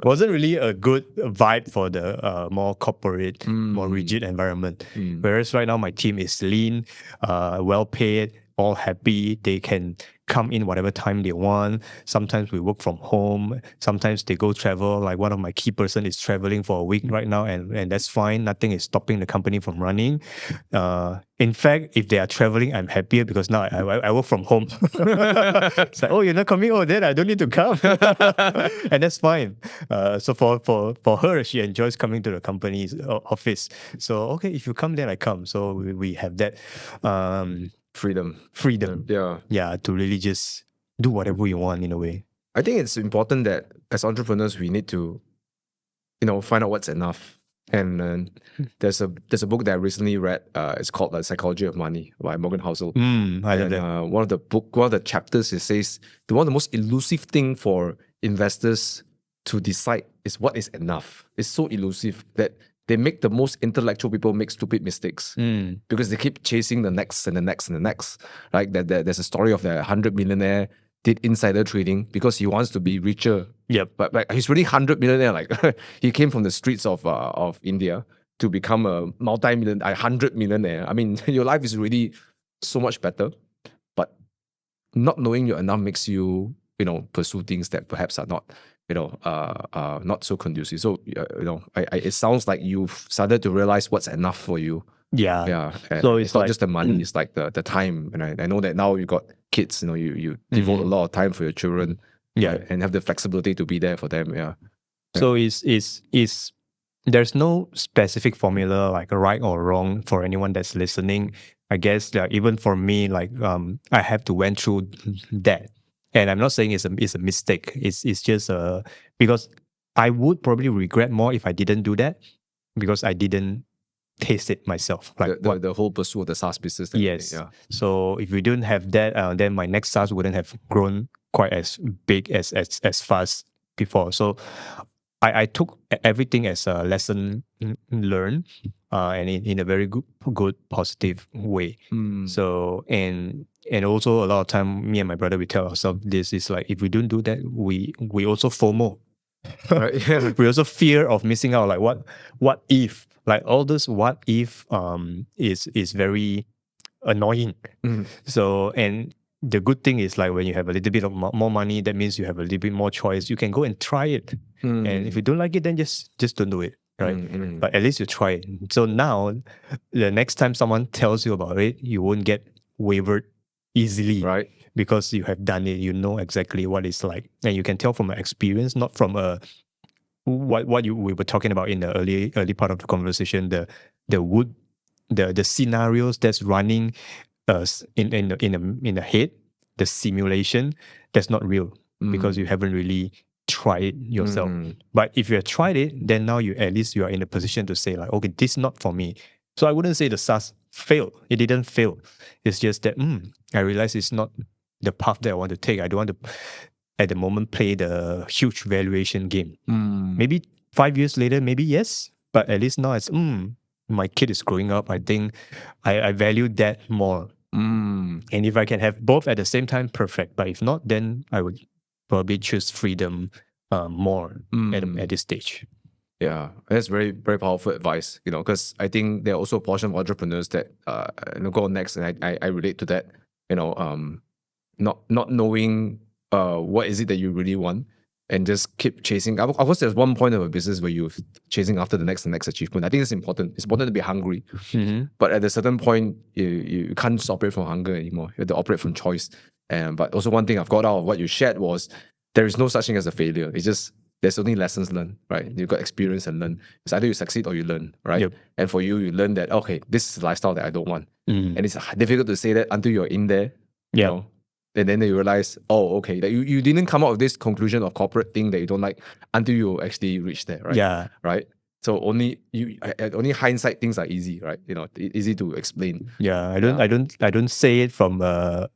wasn't really a good vibe for the more corporate, more rigid environment. Whereas right now my team is lean, well paid, all happy. They can come in whatever time they want. Sometimes we work from home. Sometimes they go travel. Like one of my key person is traveling for a week right now, and that's fine. Nothing is stopping the company from running. In fact, if they are traveling, I'm happier because now I work from home. It's like, oh, you're not coming? Oh, then I don't need to come. And that's fine. So for her, she enjoys coming to the company's office. So, okay, if you come, then I come. So we have that freedom. Yeah, to really just do whatever you want in a way. I think it's important that as entrepreneurs, we need to, you know, find out what's enough. And there's a book that I recently read. It's called The Psychology of Money by Morgan Housel. I love that. One of the chapters, it says one of the most elusive thing for investors to decide is what is enough. It's so elusive that they make the most intellectual people make stupid mistakes because they keep chasing the next and the next and the next. Like there's a story of the 100 millionaire did insider trading because he wants to be richer. Yep. But he's really 100 millionaire. Like he came from the streets of India to become a multi-million, 100 millionaire. I mean, your life is really so much better. But not knowing you're enough makes you, you know, pursue things that perhaps are not, you know, not so conducive. So, you know, it sounds like you've started to realize what's enough for you. Yeah. So it's not just the money, it's like the time. And I know that now you got kids, you know, you devote a lot of time for your children. Yeah. And have the flexibility to be there for them. Yeah. So is there's no specific formula like right or wrong for anyone that's listening. I guess even for me, like I have to went through that. And I'm not saying it's a mistake. It's just because I would probably regret more if I didn't do that, because I didn't taste it myself. Like the whole pursuit of the SaaS business. Yes. Yeah. So if we didn't have that, then my next SaaS wouldn't have grown quite as big as fast before. So I took everything as a lesson learned, and in a very good positive way. So and also a lot of time, me and my brother, we tell ourselves this is like, if we don't do that, we also FOMO. Right. Yeah. We also fear of missing out. Like what if, like all this what if is very annoying. So and the good thing is like when you have a little bit of more money, that means you have a little bit more choice. You can go and try it. And if you don't like it, then just don't do it, right? But at least you try it. So now, the next time someone tells you about it, you won't get wavered easily, Right. because you have done it. You know exactly what it's like, and you can tell from an experience, not from we were talking about in the early part of the conversation. The scenarios that's running in the head, the simulation, that's not real, because you haven't really tried it yourself. But if you have tried it, then now you are in a position to say like, okay, this is not for me. So I wouldn't say the SaaS failed. It didn't fail. It's just that I realized it's not the path that I want to take. I don't want to at the moment play the huge valuation game. Maybe 5 years later, maybe yes, but at least now it's my kid is growing up. I think I value that more. And if I can have both at the same time, perfect. But if not, then I would probably choose freedom more at this stage. Yeah, that's very, very powerful advice, because I think there are also a portion of entrepreneurs that go on next, and I relate to that, not knowing what is it that you really want, and just keep chasing. Of course, there's one point of a business where you're chasing after the next achievement. I think it's important. It's important to be hungry. But at a certain point, you can't operate from hunger anymore. You have to operate from choice. But also one thing I've got out of what you shared was there is no such thing as a failure. It's just there's only lessons learned, right? You've got experience and learn. It's either you succeed or you learn, right? Yep. And for you, you learn that, okay, this is a lifestyle that I don't want. And it's difficult to say that until you're in there. Yeah. And then you realize, oh, okay, that you didn't come up with this conclusion of corporate thing that you don't like until you actually reach there, right? Yeah. Right. So only hindsight things are easy, right? Easy to explain. Yeah. I don't say it from a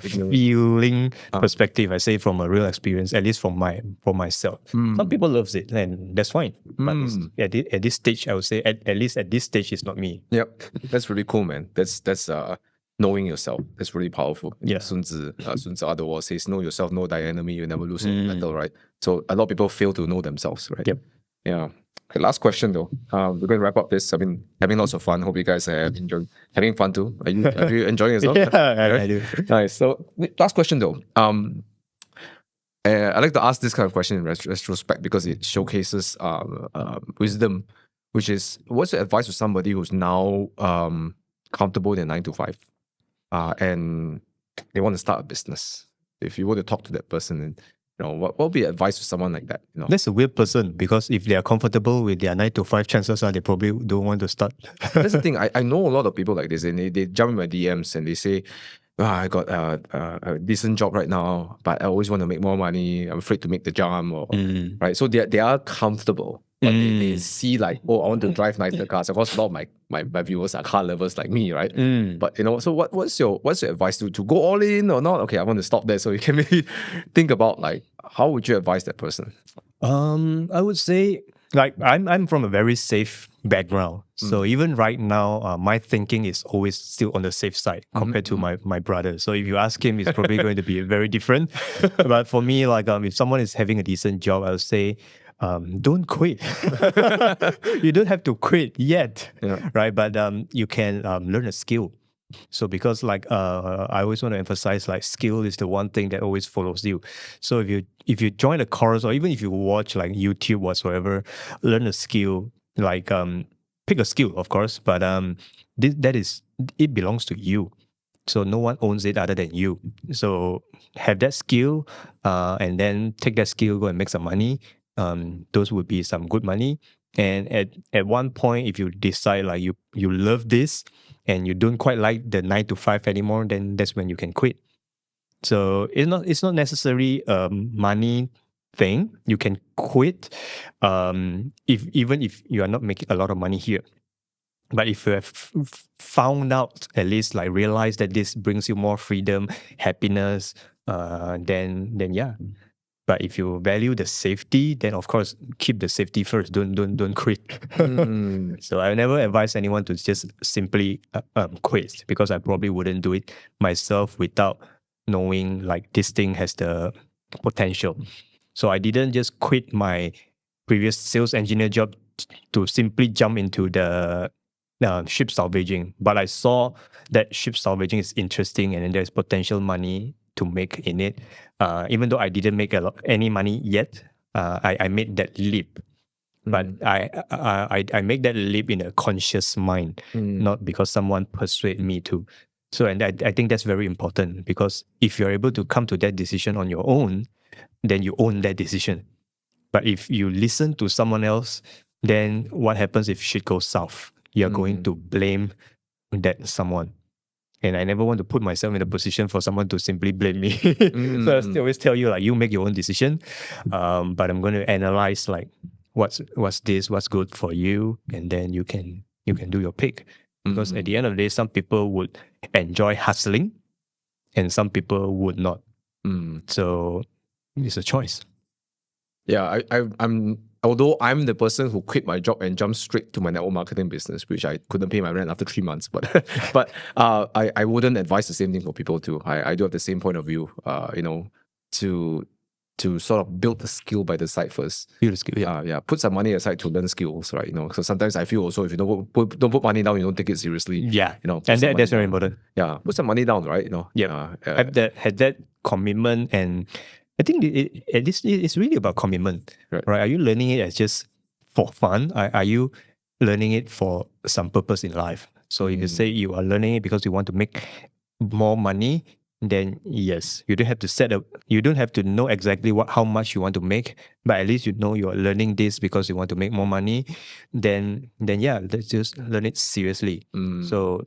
feeling perspective. I say it from a real experience, at least for myself. Some people loves it, and that's fine. But at this stage, I would say at least at this stage, it's not me. Yep, that's really cool, man. That's knowing yourself. That's really powerful. Yeah. Sun Tzu otherwise says, know yourself, know thy enemy, you never lose any battle, right? So a lot of people fail to know themselves, right? Yep. Yeah. Okay, last question though. We're going to wrap up this. I've been having lots of fun. Hope you guys are having fun too. Are you enjoying yourself? Yeah, I do. Nice. So last question though. I like to ask this kind of question in retrospect because it showcases wisdom, which is, what's your advice to somebody who's now comfortable in 9 to 5 and they want to start a business? If you were to talk to that person, and what would be advice to someone like that? That's a weird person, because if they are comfortable with their 9 to 5, chances are they probably don't want to start. That's the thing. I know a lot of people like this, and they jump in my DMs and they say, I got a decent job right now, but I always want to make more money. I'm afraid to make the jump, right? So they are comfortable, but they see like, oh, I want to drive nicer cars. Of course, a lot of my viewers are car lovers like me, right? But so what's your advice to go all in or not? Okay, I want to stop there, so you can maybe think about like, how would you advise that person? I would say, like, I'm from a very safe background. So even right now, my thinking is always still on the safe side compared to my brother. So if you ask him, it's probably going to be very different. But for me, like, if someone is having a decent job, I would say, don't quit. You don't have to quit yet, right? But you can learn a skill. So because like I always want to emphasize, like, skill is the one thing that always follows you. So if you join a course, or even if you watch like YouTube whatsoever, learn a skill, like pick a skill, of course, but it belongs to you. So no one owns it other than you. So have that skill, and then take that skill, go and make some money. Those would be some good money. And at one point, if you decide like you love this and you don't quite like the 9 to 5 anymore, then that's when you can quit. So it's not necessarily a money thing. You can quit even if you are not making a lot of money here. But if you have found out, at least like realize that this brings you more freedom, happiness, then yeah. But if you value the safety, then of course keep the safety first. Don't quit. So I never advise anyone to just simply quit, because I probably wouldn't do it myself without knowing like this thing has the potential. So I didn't just quit my previous sales engineer job to simply jump into the ship salvaging, but I saw that ship salvaging is interesting and then there's potential money to make in it. Even though I didn't make any money yet, I made that leap. But I make that leap in a conscious mind, not because someone persuaded me to. So, and I think that's very important, because if you're able to come to that decision on your own, then you own that decision. But if you listen to someone else, then what happens if shit goes south? You're going to blame that someone. And I never want to put myself in a position for someone to simply blame me. So I still always tell you, like, you make your own decision. But I'm going to analyze, like, what's good for you, and then you can do your pick. Because at the end of the day, some people would enjoy hustling and some people would not. So it's a choice. Yeah, I'm although I'm the person who quit my job and jumped straight to my network marketing business, which I couldn't pay my rent after 3 months. But I wouldn't advise the same thing for people too. I do have the same point of view. To sort of build the skill by the side first. Build the skill, yeah. Put some money aside to learn skills, right? So sometimes I feel also, if you don't put money down, you don't take it seriously. Yeah, and that's very important. Yeah, put some money down, right? Had that commitment, and I think it's really about commitment, right? Are you learning it as just for fun? Are you learning it for some purpose in life? So if you say you are learning it because you want to make more money, then yes, you don't have to you don't have to know exactly how much you want to make, but at least you know you are learning this because you want to make more money. Then yeah, let's just learn it seriously. So,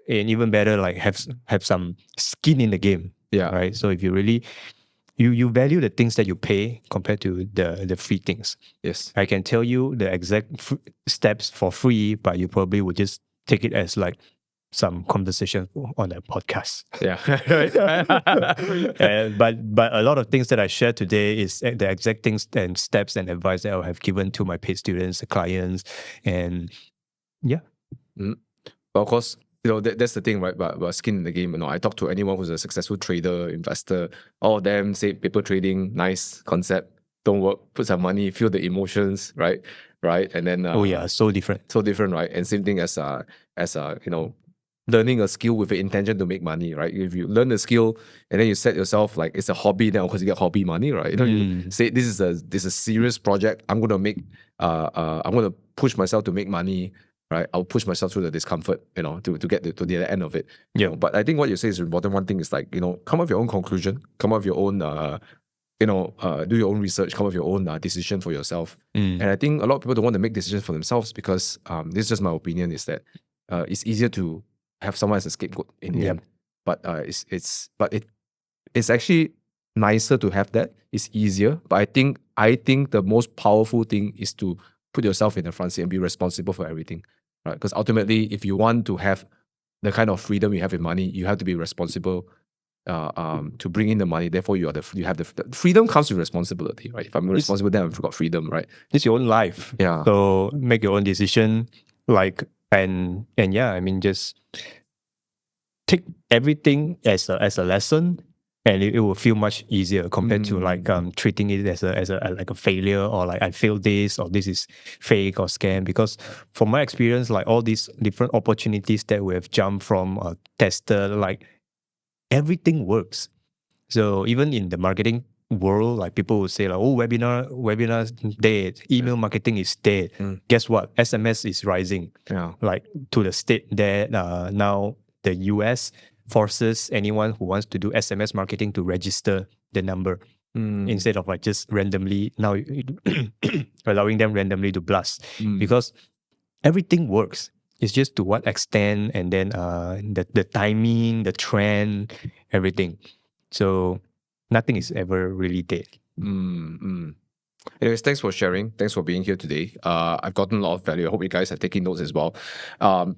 and even better, like have some skin in the game. Yeah. Right. So if you really you value the things that you pay compared to the free things. Yes. I can tell you the exact steps for free, but you probably would just take it as like some conversation on a podcast. Yeah. But a lot of things that I share today is the exact things and steps and advice that I have given to my paid students, the clients, and yeah. But of course, that's the thing, right? But skin in the game. I talk to anyone who's a successful trader, investor. All of them say paper trading, nice concept. Don't work. Put some money. Feel the emotions, right? And then so different, right? And same thing as learning a skill with the intention to make money, right? If you learn a skill and then you set yourself like it's a hobby, then of course you get hobby money, right? You say this is a serious project. I'm gonna push myself to make money, right? I'll push myself through the discomfort, to get to the end of it. Yeah. But I think what you say is important. One thing is like, come up with your own conclusion, come up with your own do your own research, come up with your own decision for yourself. And I think a lot of people don't want to make decisions for themselves because this is just my opinion, is that it's easier to have someone as a scapegoat in the end. But it's actually nicer to have that. It's easier. But I think the most powerful thing is to put yourself in the front seat and be responsible for everything. Right? Because ultimately, if you want to have the kind of freedom you have in money, you have to be responsible to bring in the money. Therefore, you have the freedom comes with responsibility, right? If I'm responsible, then I've got freedom, right? It's your own life. Yeah. So make your own decision, and yeah, I mean, just take everything as a lesson, and it will feel much easier compared to treating it as a failure, or like I failed this, or this is fake or scam. Because from my experience, like all these different opportunities that we have jumped from, tested, like everything works. So even in the marketing world, like people will say like, oh, webinars dead, email marketing is dead. Guess what? SMS is rising. Yeah. Like to the state that now the US forces anyone who wants to do SMS marketing to register the number instead of like just randomly now allowing them randomly to blast, because everything works. It's just to what extent, and then the timing, the trend, everything. So nothing is ever really dead. Anyways, thanks for sharing. Thanks for being here today. I've gotten a lot of value. I hope you guys are taking notes as well.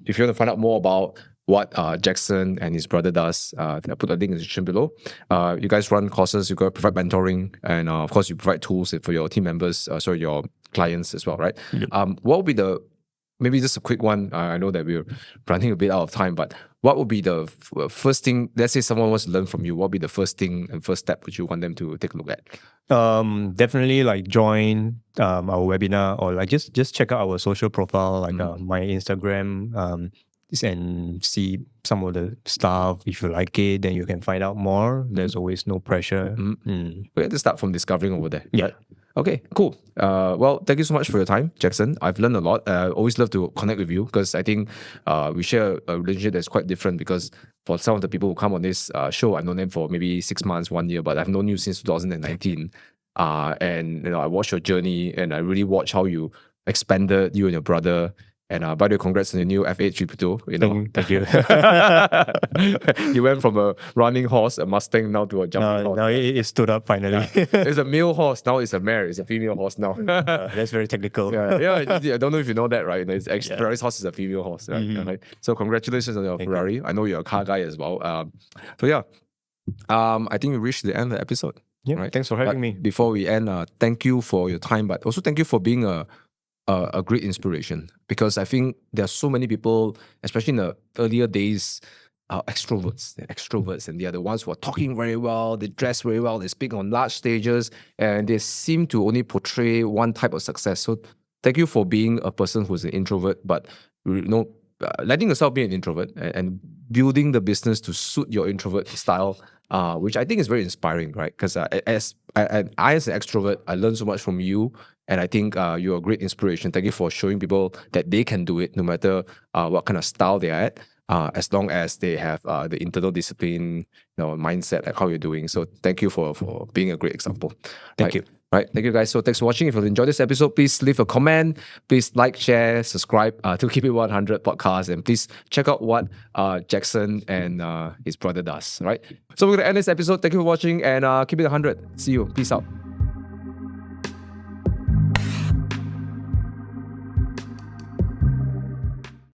If you want to find out more about what Jackson and his brother does, I put a link in the description below. You guys run courses, you guys provide mentoring, and of course you provide tools for your team members, your clients as well, right? Yep. What would be the maybe just a quick one. I know that we're running a bit out of time, but what would be the first thing? Let's say someone wants to learn from you. What would be the first thing and first step would you want them to take a look at? Definitely like join our webinar, or like just check out our social profile, like my Instagram, and see some of the stuff. If you like it, then you can find out more. There's always no pressure. We have to start from discovering over there. Yeah. Right? Okay, cool. Well, thank you so much for your time, Jackson. I've learned a lot. Always love to connect with you because I think we share a relationship that's quite different, because for some of the people who come on this show, I've known them for maybe 6 months, 1 year, but I've known you since 2019. And I watched your journey, and I really watched how you expanded, you and your brother. And by the way, congrats on the new FH32. Thank you. You went from a running horse, a Mustang, now to a jumping horse. Now it stood up finally. It's a male horse, now it's a mare. It's a female horse now. That's very technical. Yeah, I don't know if you know that, right? Ferrari's horse is a female horse, right? Okay. So congratulations on your Ferrari. you. I know you're a car guy as well. I think we reached the end of the episode. Yeah, right? thanks for having me. Before we end, thank you for your time, but also thank you for being a great inspiration, because I think there are so many people, especially in the earlier days, extroverts, and they are the ones who are talking very well, they dress very well, they speak on large stages, and they seem to only portray one type of success. So thank you for being a person who's an introvert, but letting yourself be an introvert and building the business to suit your introvert style, which I think is very inspiring, right? Because as an extrovert, I learned so much from you, and I think you're a great inspiration. Thank you for showing people that they can do it, no matter what kind of style they're at, as long as they have the internal discipline, mindset, like how you're doing. So thank you for being a great example. Thank you. Right, thank you guys. So thanks for watching. If you enjoyed this episode, please leave a comment. Please like, share, subscribe to Keep It 100 podcast, and please check out what Jackson and his brother does. Right. So we're gonna end this episode. Thank you for watching, and keep it 100. See you. Peace out.